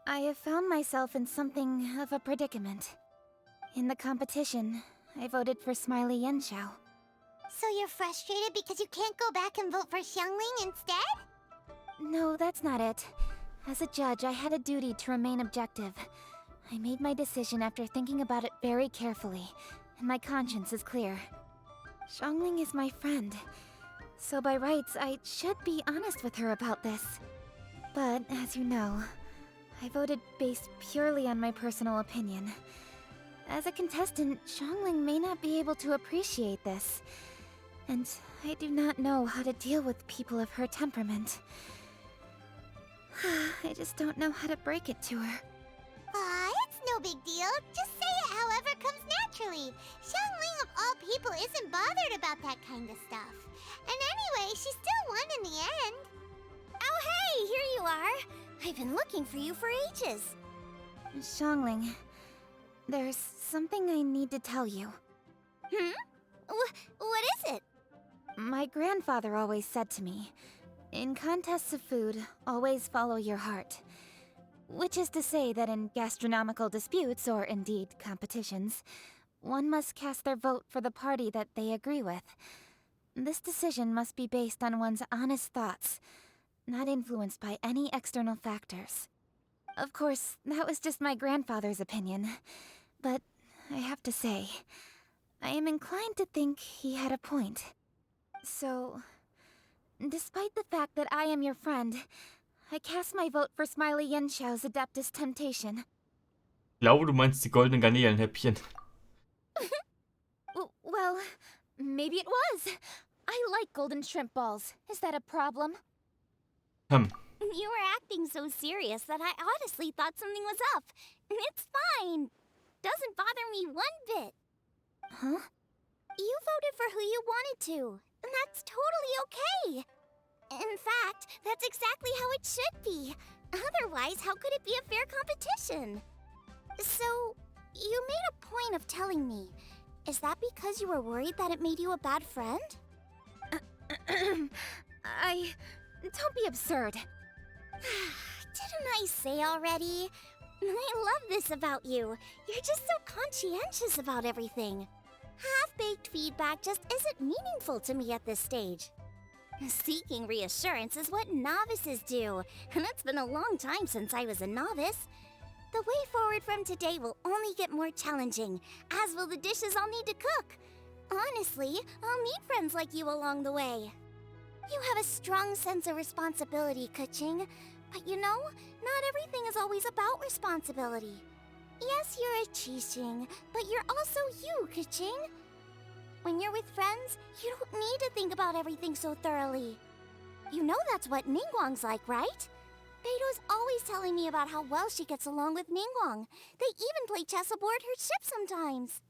I have found myself in something of a predicament. In the competition, I voted for Smiley Yenshao. So you're frustrated because you can't go back and vote for Xiangling instead? No, that's not it. As a judge, I had a duty to remain objective. I made my decision after thinking about it very carefully, and my conscience is clear. Xiangling is my friend, so by rights, I should be honest with her about this. But, as you know, I voted based purely on my personal opinion. As a contestant, Xiangling may not be able to appreciate this, and I do not know how to deal with people of her temperament. I just don't know how to break it to her. It's no big deal. Just say it however comes naturally. Xiangling of all people isn't bothered about that kind of stuff. And anyway, she still won in the end. Oh hey, here you are. I've been looking for you for ages. Xiangling, there's something I need to tell you. What is it? My grandfather always said to me, in contests of food, always follow your heart. Which is to say that in gastronomical disputes, or indeed competitions, one must cast their vote for the party that they agree with. This decision must be based on one's honest thoughts, not influenced by any external factors. Of course, that was just my grandfather's opinion, but I have to say, I am inclined to think he had a point. So, despite the fact that I am your friend, I cast my vote for Smiley Yenshao's Adeptus Temptation. Ich glaube, du meinst die goldenen Garnelenhäppchen. Well, maybe it was. I like golden shrimp balls. Is that a problem? You were acting so serious that I honestly thought something was up. It's fine. Doesn't bother me one bit. Huh? You voted for who you wanted to, and that's totally okay. In fact, that's exactly how it should be. Otherwise, how could it be a fair competition? So, you made a point of telling me. Is that because you were worried that it made you a bad friend? Don't be absurd. Didn't I say already? I love this about you. You're just so conscientious about everything. Half-baked feedback just isn't meaningful to me at this stage. Seeking reassurance is what novices do, and it's been a long time since I was a novice. The way forward from today will only get more challenging, as will the dishes I'll need to cook. Honestly, I'll need friends like you along the way. You have a strong sense of responsibility, Kuching. But you know, not everything is always about responsibility. Yes, you're a Qixing, but you're also you, Kuching. When you're with friends, you don't need to think about everything so thoroughly. You know that's what Ningguang's like, right? Beido's always telling me about how well she gets along with Ningguang. They even play chess aboard her ship sometimes.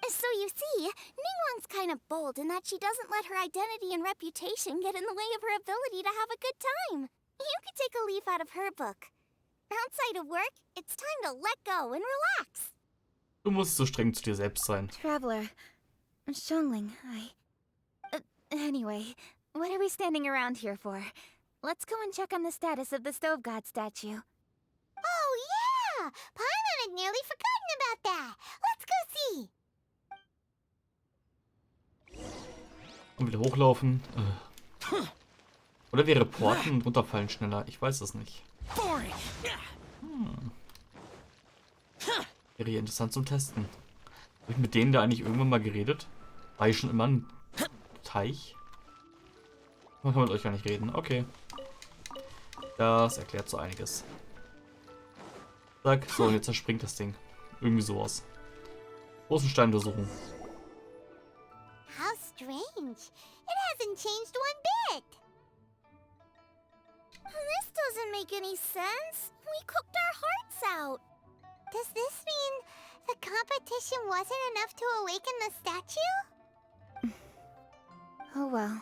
So you see, Ningguang's kind of bold in that she doesn't let her identity and reputation get in the way of her ability to have a good time. You could take a leaf out of her book. Outside of work, it's time to let go and relax. Du musst so streng zu dir selbst sein. Traveler, Xiangling, anyway, what are we standing around here for? Let's go and check on the status of the Stove God statue. Oh yeah! Paimon had nearly forgotten about that. Let's go see. Und wieder hochlaufen. Oder wir reporten und runterfallen schneller. Ich weiß es nicht. Wäre ja interessant zum Testen. Habe ich mit denen da eigentlich irgendwann mal geredet? War ich schon immer ein Teich? Man kann mit euch gar nicht reden. Okay. Das erklärt so einiges. Zack, so, und jetzt zerspringt das Ding. Irgendwie sowas. Großen Steinuntersuchung. How strange. It hasn't changed one bit. This doesn't make any sense. We cooked our hearts out. Does this mean the competition wasn't enough to awaken the statue? Oh well.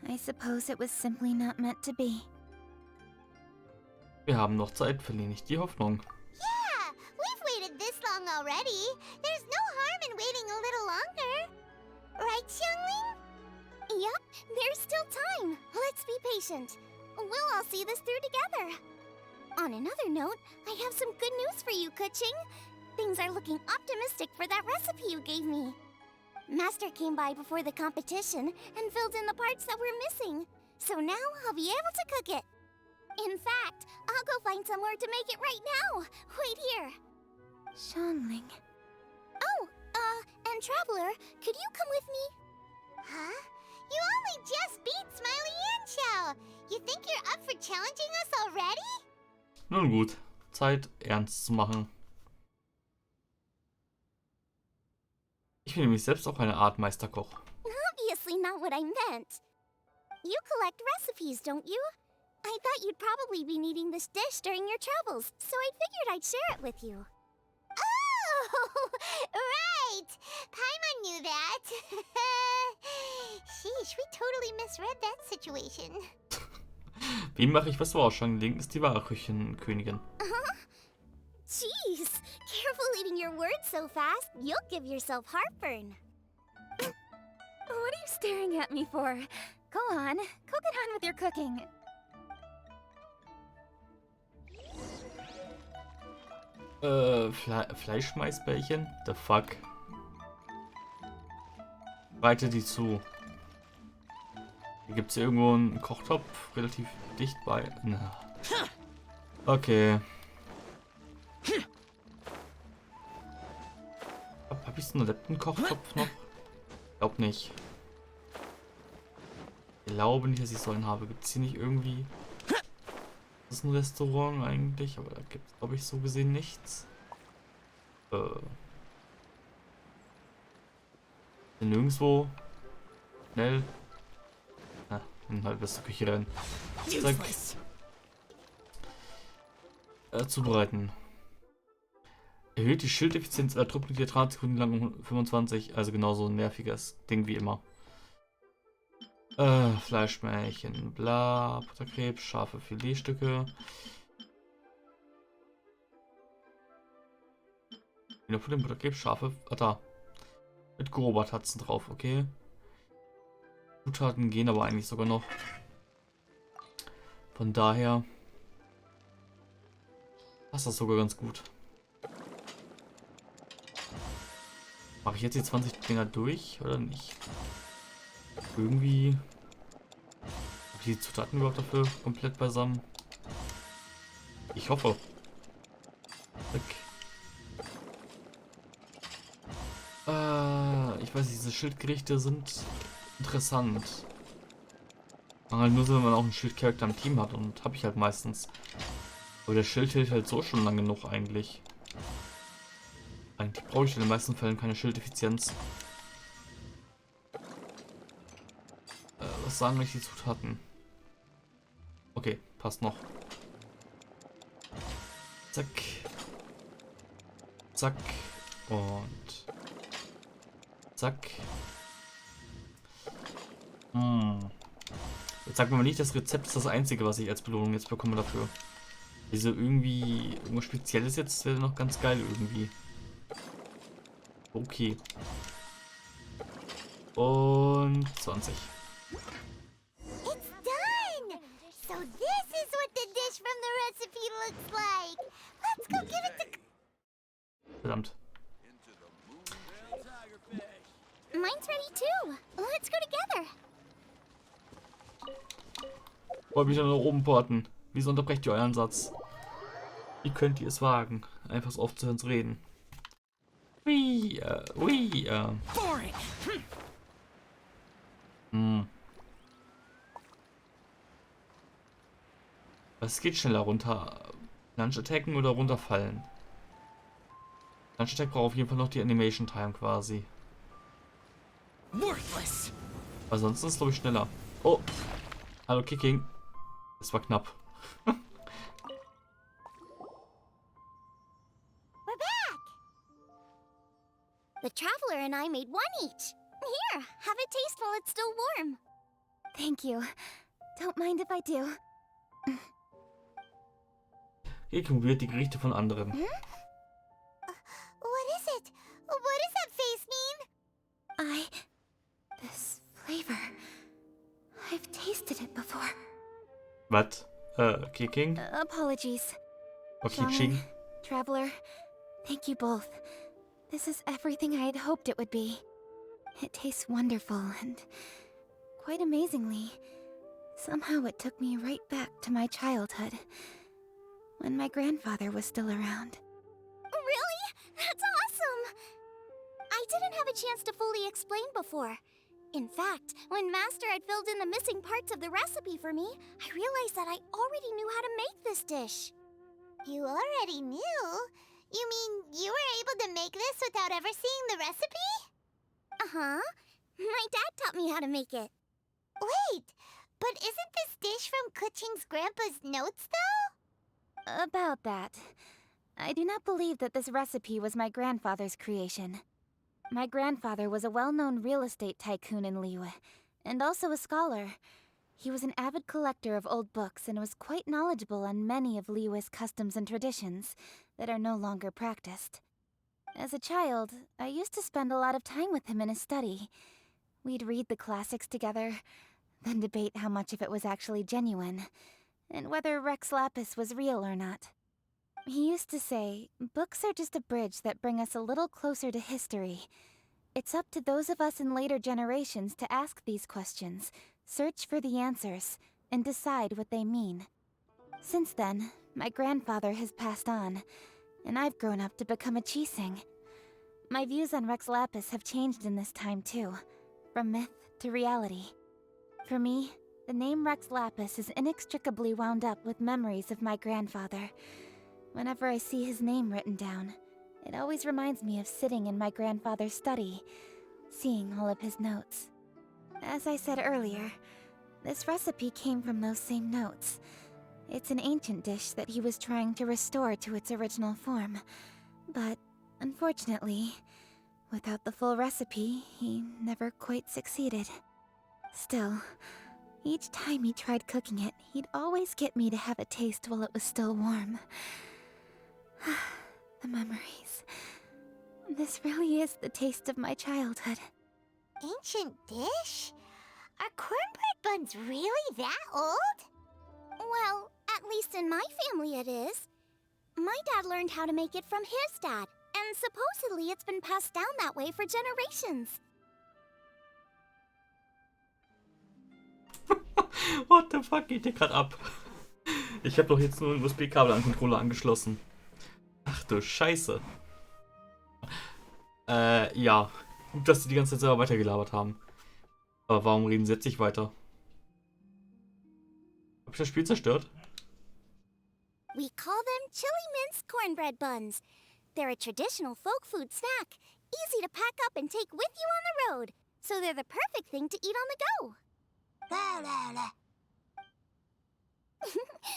I suppose it was simply not meant to be. Wir haben noch Zeit, verliere nicht die Hoffnung. Yeah, we've waited this long already. There's no harm in waiting a little longer. Right, Xiangling? Yup, there's still time. Let's be patient. We'll all see this through together. On another note, I have some good news for you, Kuching. Things are looking optimistic for that recipe you gave me. Master came by before the competition and filled in the parts that were missing. So now I'll be able to cook it. In fact, I'll go find somewhere to make it right now. Wait here. Xiangling. Oh, and Traveler, could you come with me? Huh? You only just beat Smiley and Xiao. You think you're up for challenging us already? Nun gut, Zeit ernst zu machen. Ich bin nämlich selbst auch eine Art Meisterkoch. Obviously not what I meant. You collect recipes, don't you? I thought you'd probably be needing this dish during your travels, so I figured I'd share it with you. Oh, right! Paimon knew that. Sheesh, we totally misread that situation. Wie mache ich was vor? Xiangling ist die wahre Küchenkönigin. Jeez, careful eating your words so fast. You'll give yourself heartburn. What are you staring at me for? Go on, go get on with your cooking. Fleischmaisbällchen? The fuck? Breite die zu. Hier gibt es irgendwo einen Kochtopf, relativ dicht bei. Na. Okay. Hab ich so einen Lepten-Kochtopf noch? Glaub nicht. Ich glaube nicht, dass ich so einen habe. Gibt es hier nicht irgendwie... Das ist ein Restaurant eigentlich, aber da gibt es, glaube ich, so gesehen nichts. Nirgendwo. Schnell. Na, halt bis zur Küche rein. Zack. Zubereiten. Erhöht die Schildeffizienz aller Truppen, die 30 Sekunden lang um 25. Also genauso ein nerviges Ding wie immer. Fleischmärchen, bla, Butterkrebs, scharfe Filetstücke. Wieder von dem Butterkrebs, scharfe. Ah, da. Mit Grobertatzen drauf, okay. Zutaten gehen aber eigentlich sogar noch. Von daher passt das sogar ganz gut. Mache ich jetzt die 20 Dinger durch oder nicht? Irgendwie. Habe ich die Zutaten überhaupt dafür komplett beisammen? Ich hoffe. Zack. Ich weiß nicht, diese Schildgerichte sind interessant. Halt nur so, wenn man auch einen Schildcharakter im Team hat, und habe ich halt meistens. Aber der Schild hält halt so schon lang genug eigentlich. Eigentlich brauche ich in den meisten Fällen keine Schildeffizienz. Was sagen euch die Zutaten? Okay, passt noch. Zack. Zack. Und zack. Jetzt sagt man nicht, das Rezept ist das einzige, was ich als Belohnung jetzt bekomme dafür. Diese irgendwie irgendwas Spezielles jetzt wäre noch ganz geil irgendwie. Okay. Und 20. It's done! So this is what the dish from the recipe looks like. Let's go give it to... Verdammt. Mine's ready too. Let's go together. Wollt mich dann nach oben porten. Wieso unterbrecht ihr euren Satz? Wie könnt ihr es wagen? einfach so aufzuhören zu reden. Ui. Boring. Was geht schneller runter? Lunch-Attacken oder runterfallen? Lunch-Attack braucht auf jeden Fall noch die Animation-Time quasi. Worthless. Aber sonst ist es, glaube ich, schneller. Oh. Hallo, Kicking. Das war knapp. We're back! The Traveler and I made one each. Here, have a taste while it's still warm. Thank you. Don't mind if I do. Kicking probiert die Gerichte von anderen. What is it? What does that face mean? This flavor. I've tasted it before. Was? Kicking? Apologies. Okay, Xiangling, Ching. Traveler, thank you both. This is everything I had hoped it would be. It tastes wonderful and, quite amazingly, somehow it took me right back to my childhood, when my grandfather was still around. Really? That's awesome! I didn't have a chance to fully explain before. In fact, when Master had filled in the missing parts of the recipe for me, I realized that I already knew how to make this dish. You already knew? You mean you were able to make this without ever seeing the recipe? Uh-huh. My dad taught me how to make it. Wait, but isn't this dish from Kuching's grandpa's notes, though? About that, I do not believe that this recipe was my grandfather's creation. My grandfather was a well-known real estate tycoon in Liyue, and also a scholar. He was an avid collector of old books and was quite knowledgeable on many of Liyue's customs and traditions that are no longer practiced. As a child, I used to spend a lot of time with him in his study. We'd read the classics together, then debate how much of it was actually genuine, and whether Rex Lapis was real or not. He used to say, books are just a bridge that bring us a little closer to history. It's up to those of us in later generations to ask these questions, search for the answers, and decide what they mean. Since then, my grandfather has passed on, and I've grown up to become a Chising. My views on Rex Lapis have changed in this time too, from myth to reality. For me, the name Rex Lapis is inextricably wound up with memories of my grandfather. Whenever I see his name written down, it always reminds me of sitting in my grandfather's study, seeing all of his notes. As I said earlier, this recipe came from those same notes. It's an ancient dish that he was trying to restore to its original form. But, unfortunately, without the full recipe, he never quite succeeded. Still, each time he tried cooking it, he'd always get me to have a taste while it was still warm. The memories. This really is the taste of my childhood. Ancient dish? Are cornbread buns really that old? Well, at least in my family it is. My dad learned how to make it from his dad, and supposedly it's been passed down that way for generations. What the fuck geht hier gerade ab? Ich habe doch jetzt nur ein USB-Kabel an den Controller angeschlossen. Ach du Scheiße. Ja. Gut, dass sie die ganze Zeit selber weitergelabert haben. Aber warum reden sie jetzt nicht weiter? Hab ich das Spiel zerstört? We call them chili minced cornbread buns. They're a traditional folk food snack, easy to pack up and take with you on the road. So they're the perfect thing to eat on the go.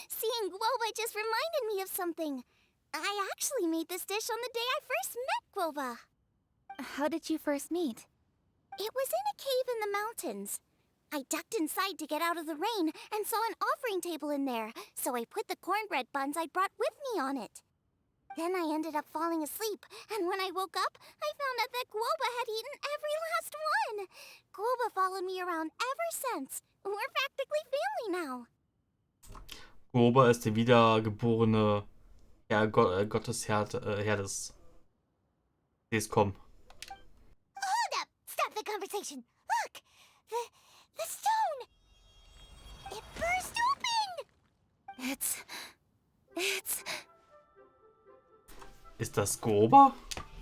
Seeing Guoba just reminded me of something. I actually made this dish on the day I first met Guoba. How did you first meet? It was in a cave in the mountains. I ducked inside to get out of the rain and saw an offering table in there, so I put the cornbread buns I'd brought with me on it. Then I ended up falling asleep, and when I woke up, I found out that Guoba had eaten every last one. Guoba followed me around ever since. We're practically family now. Guoba ist der wiedergeborene Gottesherdes. Jetzt komm. Hold up! Stop the conversation. Look! The stone! It burst open! It's... Ist das Grober?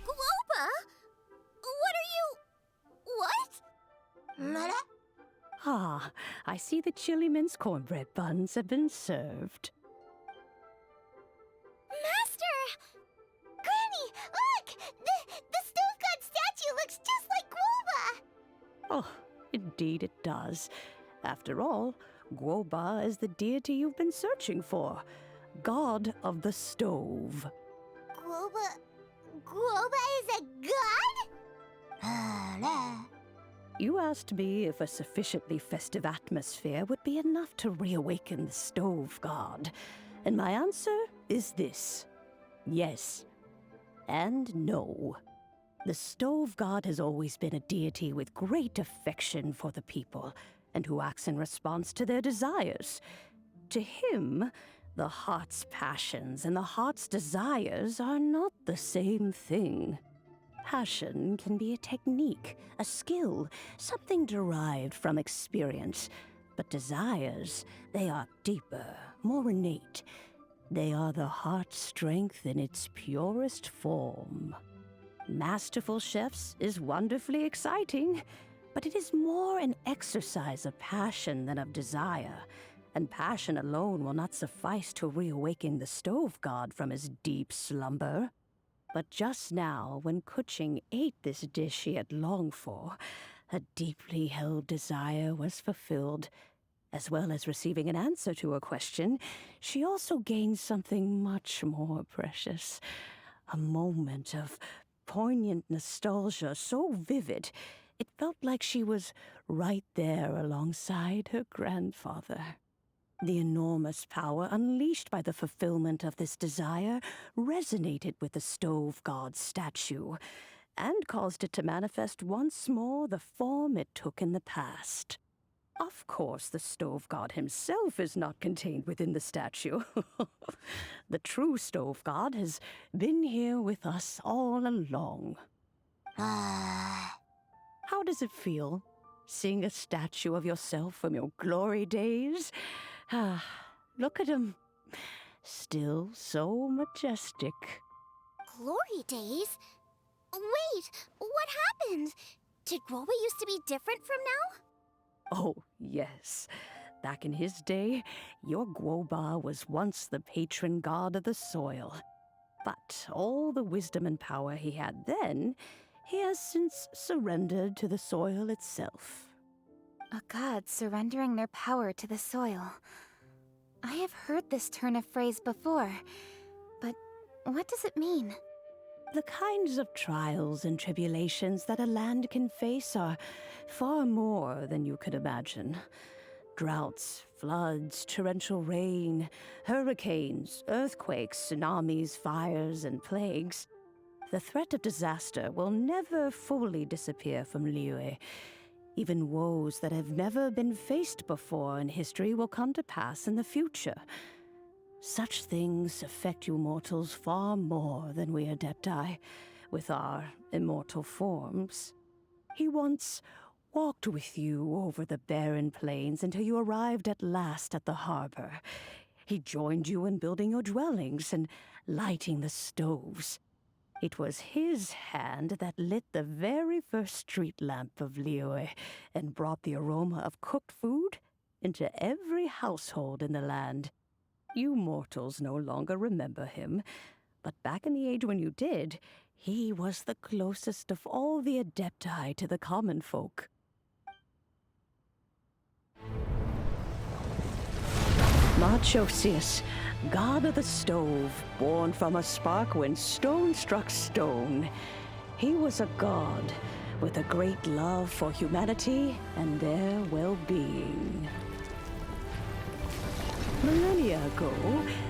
Globa? What are you... What? Ah, I see the chili mince cornbread buns have been served. Master! Granny, look! The stove god statue looks just like Globa! Oh, indeed it does. After all, Guoba is the deity you've been searching for, god of the stove. Globa is a god? You asked me if a sufficiently festive atmosphere would be enough to reawaken the stove god, and my answer is this: yes and no. The stove god has always been a deity with great affection for the people, and who acts in response to their desires. To him, the heart's passions and the heart's desires are not the same thing. Passion can be a technique, a skill, something derived from experience. But desires, they are deeper, more innate. They are the heart's strength in its purest form. Masterful chefs is wonderfully exciting, but it is more an exercise of passion than of desire, and passion alone will not suffice to reawaken the stove god from his deep slumber. But just now, when Kuching ate this dish she had longed for, a deeply held desire was fulfilled. As well as receiving an answer to her question, she also gained something much more precious. A moment of poignant nostalgia so vivid, it felt like she was right there alongside her grandfather. The enormous power unleashed by the fulfillment of this desire resonated with the stove god's statue, and caused it to manifest once more the form it took in the past. Of course, the stove god himself is not contained within the statue. The true stove god has been here with us all along. How does it feel, seeing a statue of yourself from your glory days? Look at him. Still so majestic. Glory days? Wait, what happened? Did Groba used to be different from now? Oh, yes. Back in his day, your Guoba was once the patron god of the soil. But all the wisdom and power he had then, he has since surrendered to the soil itself. A god surrendering their power to the soil. I have heard this turn of phrase before, but what does it mean? The kinds of trials and tribulations that a land can face are far more than you could imagine. Droughts, floods, torrential rain, hurricanes, earthquakes, tsunamis, fires, and plagues. The threat of disaster will never fully disappear from Liyue. Even woes that have never been faced before in history will come to pass in the future. Such things affect you mortals far more than we Adepti, with our immortal forms. He once walked with you over the barren plains until you arrived at last at the harbor. He joined you in building your dwellings and lighting the stoves. It was his hand that lit the very first street lamp of Liyue and brought the aroma of cooked food into every household in the land. You mortals no longer remember him, but back in the age when you did, he was the closest of all the Adepti to the common folk. Marchosius, god of the stove, born from a spark when stone struck stone. He was a god with a great love for humanity and their well-being. Millennia ago,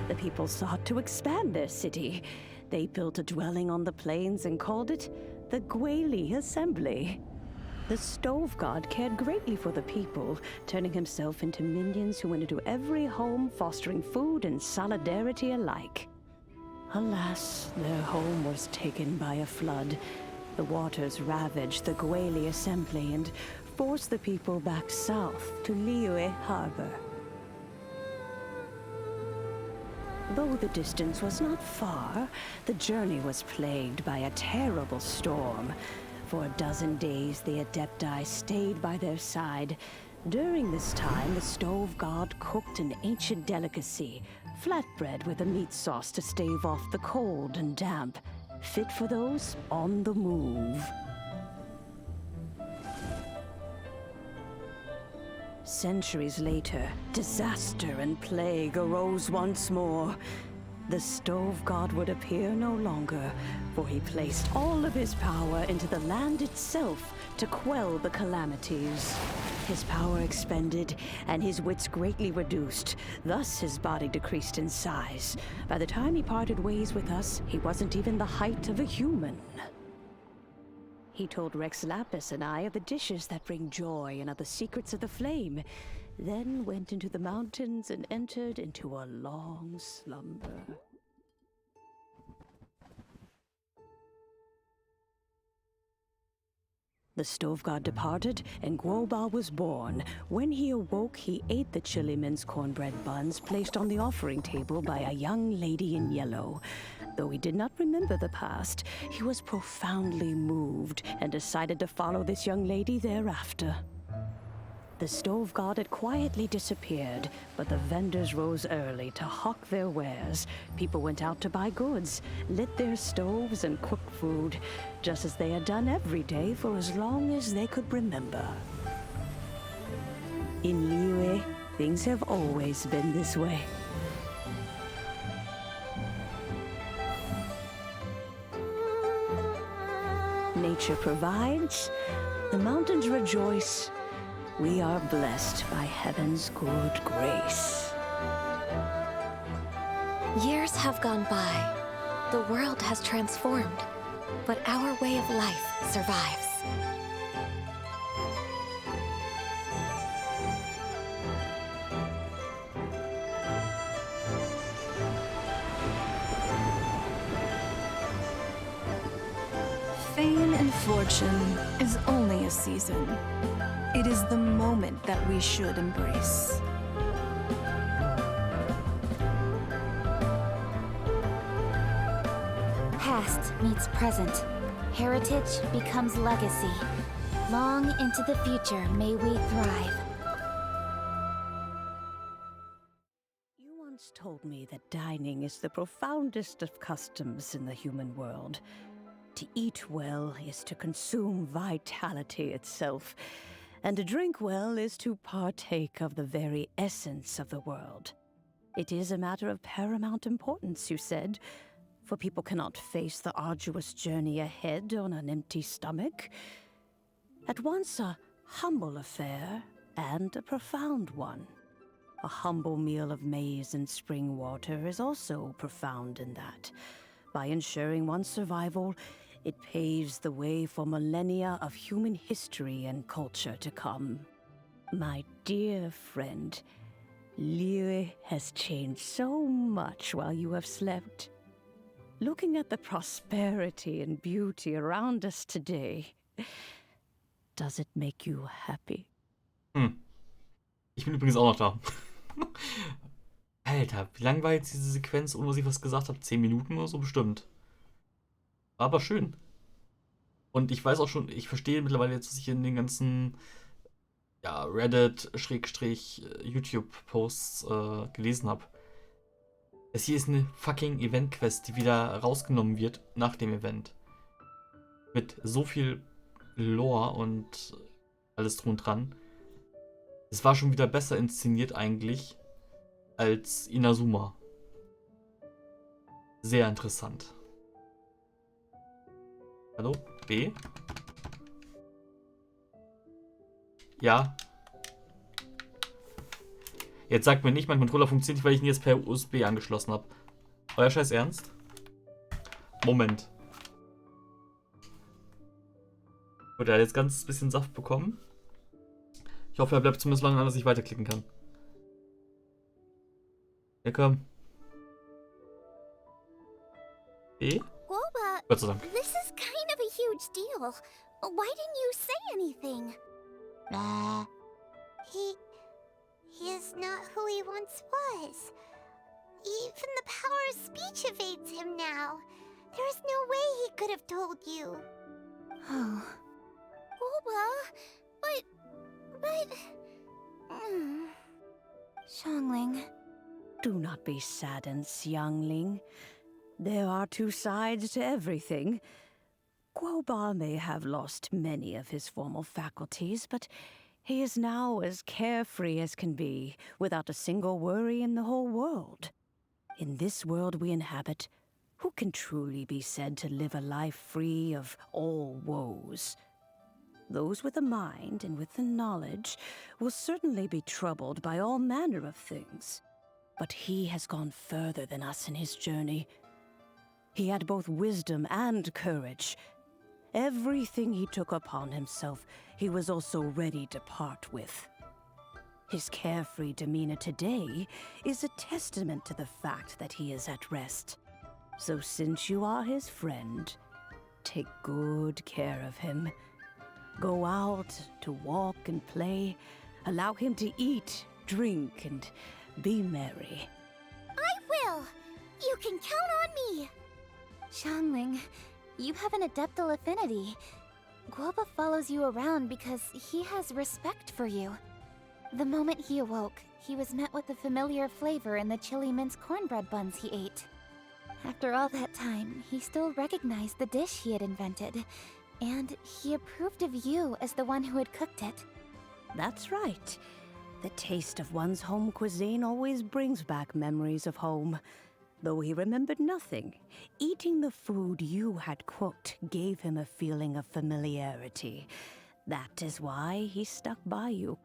the people sought to expand their city. They built a dwelling on the plains and called it the Guili Assembly. The stove god cared greatly for the people, turning himself into minions who went into every home, fostering food and solidarity alike. Alas, their home was taken by a flood. The waters ravaged the Guili Assembly and forced the people back south to Liyue Harbor. Though the distance was not far, the journey was plagued by a terrible storm. For a dozen days, the Adepti stayed by their side. During this time, the stove god cooked an ancient delicacy, flatbread with a meat sauce to stave off the cold and damp, fit for those on the move. Centuries later, disaster and plague arose once more. The stove god would appear no longer, for he placed all of his power into the land itself to quell the calamities. His power expended, and his wits greatly reduced. Thus his body decreased in size. By the time he parted ways with us, he wasn't even the height of a human. He told Rex Lapis and I of the dishes that bring joy and of the secrets of the flame, then went into the mountains and entered into a long slumber. The stove god departed, and Guoba was born. When he awoke, he ate the chiliman's cornbread buns placed on the offering table by a young lady in yellow. Though he did not remember the past, he was profoundly moved and decided to follow this young lady thereafter. The stove god had quietly disappeared, but the vendors rose early to hawk their wares. People went out to buy goods, lit their stoves, and cooked food, just as they had done every day for as long as they could remember. In Liyue, things have always been this way. Nature provides, the mountains rejoice. We are blessed by heaven's good grace. Years have gone by. The world has transformed, but our way of life survives. Fame and fortune is only a season. It is the moment that we should embrace. Past meets present. Heritage becomes legacy. Long into the future may we thrive. You once told me that dining is the profoundest of customs in the human world. To eat well is to consume vitality itself, and to drink well is to partake of the very essence of the world. It is a matter of paramount importance, you said, for people cannot face the arduous journey ahead on an empty stomach. At once a humble affair and a profound one. A humble meal of maize and spring water is also profound in that. By ensuring one's survival, it paves the way for millennia of human history and culture to come. My dear friend, Liyue has changed so much while you have slept. Looking at the prosperity and beauty around us today, does it make you happy? Ich bin übrigens auch noch da. Alter, wie lang war jetzt diese Sequenz, ohne dass ich was gesagt habe? 10 Minuten oder so bestimmt. Aber schön. Und ich weiß auch schon, ich verstehe mittlerweile jetzt, was ich in den ganzen Reddit-YouTube-Posts gelesen habe. Es hier ist eine fucking Event-Quest, die wieder rausgenommen wird nach dem Event. Mit so viel Lore und alles drum und dran. Es war schon wieder besser inszeniert eigentlich als Inazuma. Sehr interessant. Hallo? B? Ja. Jetzt sagt mir nicht, mein Controller funktioniert nicht, weil ich ihn jetzt per USB angeschlossen habe. Euer Scheiß Ernst? Moment. Gut, er hat jetzt ganz bisschen Saft bekommen. Ich hoffe, er bleibt zumindest lange an, dass ich weiterklicken kann. Ja, komm. B? Woba, Gott sei Dank. this is kind of a huge deal. Why didn't you say anything? He is not who he once was. Even the power of speech evades him now. There's no way he could have told you. Oh. Goba, but... Xiangling. Do not be saddened, Xiangling. There are two sides to everything. Guoba may have lost many of his formal faculties, but he is now as carefree as can be, without a single worry in the whole world. In this world we inhabit, who can truly be said to live a life free of all woes? Those with a mind and with the knowledge will certainly be troubled by all manner of things. But he has gone further than us in his journey. He had both wisdom and courage. Everything he took upon himself, he was also ready to part with. His carefree demeanor today is a testament to the fact that he is at rest. So since you are his friend, take good care of him. Go out to walk and play. Allow him to eat, drink, and be merry. I will! You can count on me! Xiangling, you have an adeptal affinity. Guoba follows you around because he has respect for you. The moment he awoke, he was met with a familiar flavor in the chili mince cornbread buns he ate. After all that time, he still recognized the dish he had invented, and he approved of you as the one who had cooked it. That's right. The taste of one's home cuisine always brings back memories of home. Though he remembered nothing, eating the food you had cooked gave him a feeling of familiarity. That is why he stuck by you.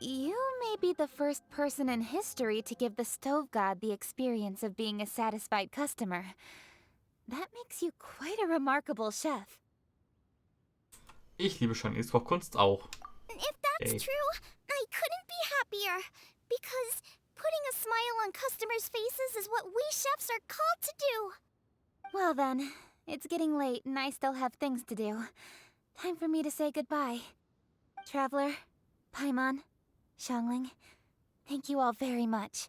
You may be the first person in history to give the stove god the experience of being a satisfied customer. That makes you quite a remarkable chef. Ich liebe Chinese Kochkunst auch. If that's Okay. true, I couldn't be happier. Because putting a smile on customers' faces is what we chefs are called to do. Well then, it's getting late and I still have things to do. Time for me to say goodbye. Traveler, Paimon, Xiangling, thank you all very much.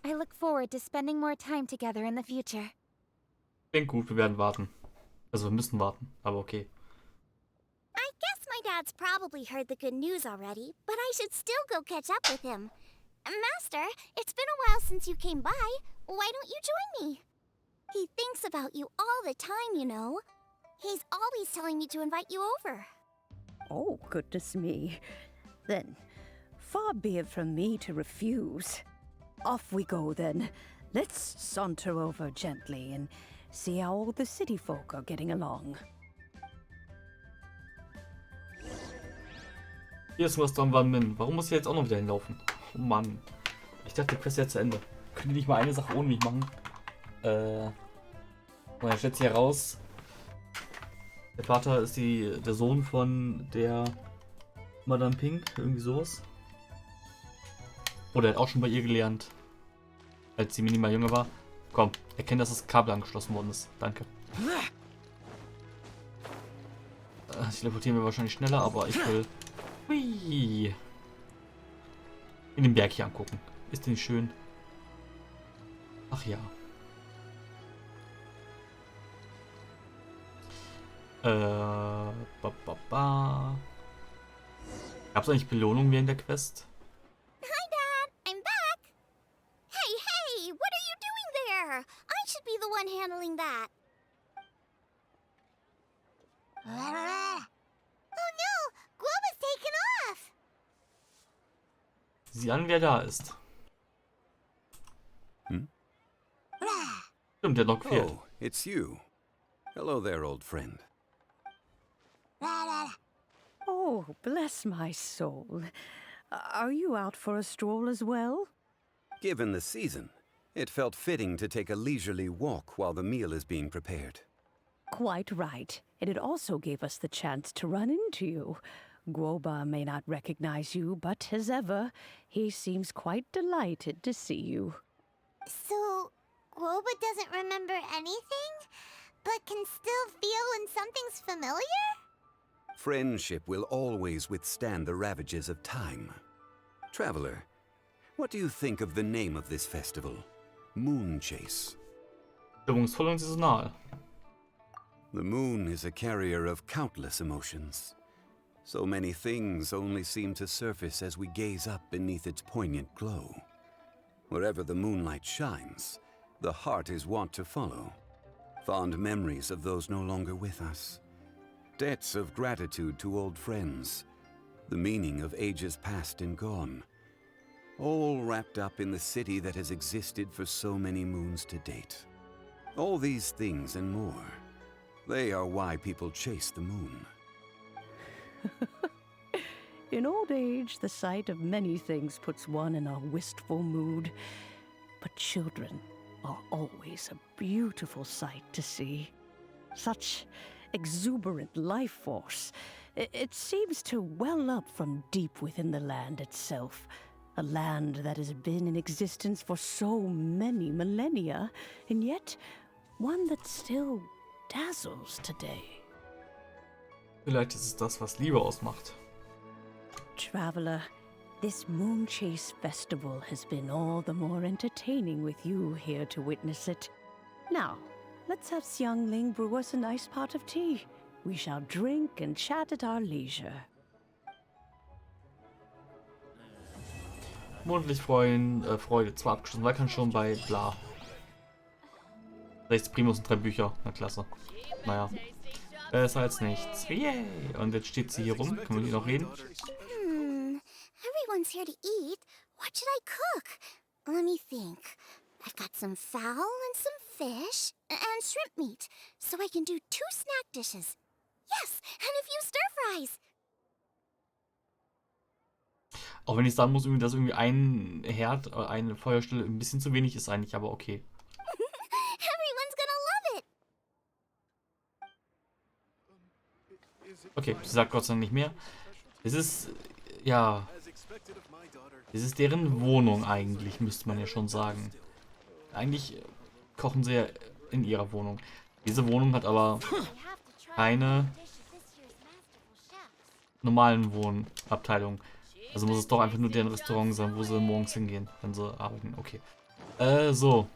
I look forward to spending more time together in the future. Klingt gut, wir werden warten. Also wir müssen warten, aber okay. I guess my dad's probably heard the good news already, but I should still go catch up with him. Master, it's been a while since you came by. Why don't you join me? He thinks about you all the time, you know. He's always telling me to invite you over. Oh, goodness me. Then, far be it from me to refuse. Off we go, then. Let's saunter over gently and see how all the city folk are getting along. Hier ist was dran, Min. Warum muss ich jetzt auch noch wieder hinlaufen? Oh Mann. Ich dachte, die Quest ist jetzt zu Ende. Können die nicht mal eine Sache ohne mich machen? Und dann stellt sich heraus, der Vater ist der Sohn von der Madame Pink, irgendwie sowas. Oder er hat auch schon bei ihr gelernt, als sie minimal jünger war. Komm, erkennt, dass das Kabel angeschlossen worden ist. Danke. Ich teleportiere mir wahrscheinlich schneller, aber ich will in den Berg hier angucken. Ist der nicht schön? Ach ja. Gab's eigentlich Belohnung während der Quest? Hi, Dad. I'm back. Hey, what are you doing there? I should be the one handling that. Oh no, Guoba's taken off. Sieh an, wer da ist. Stimmt, der noch fehlt. Oh, it's you. Hello there, old friend. Oh, bless my soul. Are you out for a stroll as well? Given the season, it felt fitting to take a leisurely walk while the meal is being prepared. Quite right. And it also gave us the chance to run into you. Guoba may not recognize you, but as ever, he seems quite delighted to see you. So, Guoba doesn't remember anything, but can still feel when something's familiar? Friendship will always withstand the ravages of time. Traveler, what do you think of the name of this festival? moon chase. Stimmungsvoll und saisonal. The moon is a carrier of countless emotions. So many things only seem to surface as we gaze up beneath its poignant glow. Wherever the moonlight shines, the heart is wont to follow. Fond memories of those no longer with us. Debts of gratitude to old friends. The meaning of ages past and gone. All wrapped up in the city that has existed for so many moons to date. All these things and more. They are why people chase the moon. In old age, the sight of many things puts one in a wistful mood. But children are always a beautiful sight to see. Such exuberant life force. It seems to well up from deep within the land itself. A land that has been in existence for so many millennia, and yet one that still dazzles today. Vielleicht ist es das, was Liebe ausmacht. Traveler, this Moon Chase Festival has been all the more entertaining with you here to witness it. Now, let's have Xiangling brew us a nice pot of tea. We shall drink and chat at our leisure. Mondlicht Freude. Zwar abgeschlossen, war kann schon bei bla. 6 Primus und 3 Bücher. Na klasse. Naja. Besser als nichts. Yay! Und jetzt steht sie hier rum. Können wir hier noch reden? Everyone's here to eat. What should I cook? Let me think. I've got some fowl and some fish and shrimp meat, so I can do 2 snack dishes. Yes, and a few stir-fries. Auch wenn ich sagen muss, dass irgendwie ein Herd, eine Feuerstelle ein bisschen zu wenig ist eigentlich, aber okay. Everyone's gonna love it. Okay, sie sagt Gott sei Dank nicht mehr. Es ist, ja, es ist deren Wohnung eigentlich, müsste man ja schon sagen. Eigentlich kochen sie ja in ihrer Wohnung. Diese Wohnung hat aber keine normalen Wohnabteilungen. Also muss es doch einfach nur deren Restaurant sein, wo sie morgens hingehen, wenn sie arbeiten. Okay. So.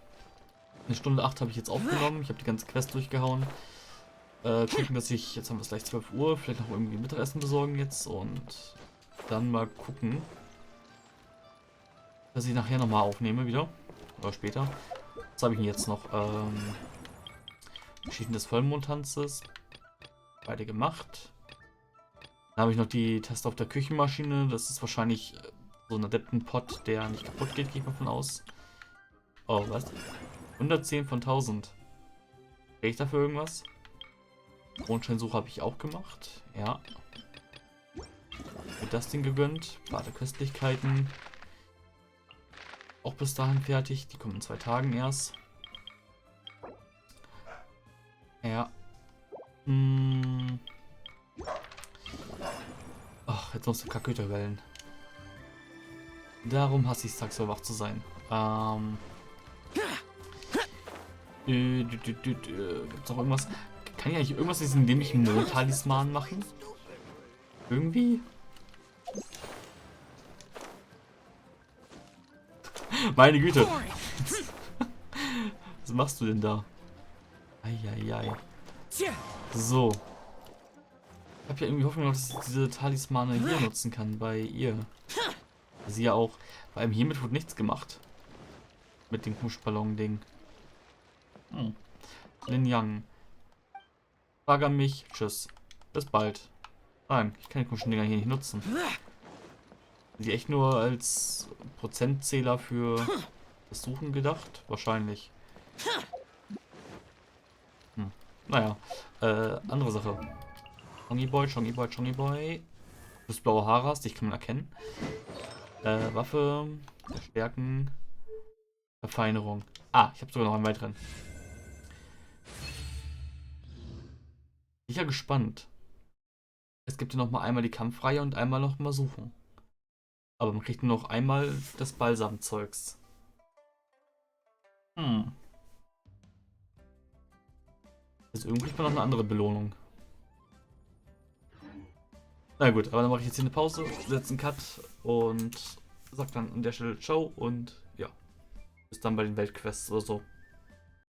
1 Stunde 8 habe ich jetzt aufgenommen. Ich habe die ganze Quest durchgehauen. Gucken, dass ich, jetzt haben wir es gleich 12 Uhr, vielleicht noch irgendwie Mittagessen besorgen jetzt und dann mal gucken, dass ich nachher nochmal aufnehme wieder. Oder später. Was habe ich denn jetzt noch? Geschichten des Vollmondtanzes. Beide gemacht. Dann habe ich noch die Taste auf der Küchenmaschine. Das ist wahrscheinlich so ein Adeptenpot, der nicht kaputt geht, gehe ich mal von aus. Oh, was? 110 von 1000. Kriege ich dafür irgendwas? Mondscheinsuche habe ich auch gemacht. Ja. Wird das Ding gegönnt. Warte, Köstlichkeiten. Auch bis dahin fertig. Die kommen in 2 Tagen erst. Ja. Ach, jetzt musst du Kaküter wählen. Darum hasse ich es, tagsüber wach zu sein. Gibt's noch irgendwas? Kann ich eigentlich irgendwas mit diesem dämlichen Mondtalisman machen? Irgendwie? Meine Güte. Was machst du denn da? Eieiei. So. Ich habe ja irgendwie Hoffnung, dass ich diese Talismane hier nutzen kann, bei ihr. Sie ja auch. Vor allem hiermit wurde nichts gemacht. Mit dem Kuschballon-Ding. Lin Yang. Frage an mich. Tschüss. Bis bald. Nein, ich kann die komischen Dinger hier nicht nutzen. Sind die echt nur als Prozentzähler für das Suchen gedacht? Wahrscheinlich. Naja. Andere Sache. Chongi Boy, Chongi Boy, Chongi Boy. Du bist blaue Haare hast, dich kann man erkennen. Waffe, Verstärken, Verfeinerung. Ah, ich habe sogar noch einen weiteren. Ich bin ja gespannt. Es gibt ja noch mal einmal die Kampfreihe und einmal noch mal Suchen. Aber man kriegt nur noch einmal das Balsamzeugs. Jetzt irgendwie kriegt man noch eine andere Belohnung. Na gut, aber dann mache ich jetzt hier eine Pause, setze einen Cut und sag dann an der Stelle Ciao und ja. Bis dann bei den Weltquests oder so.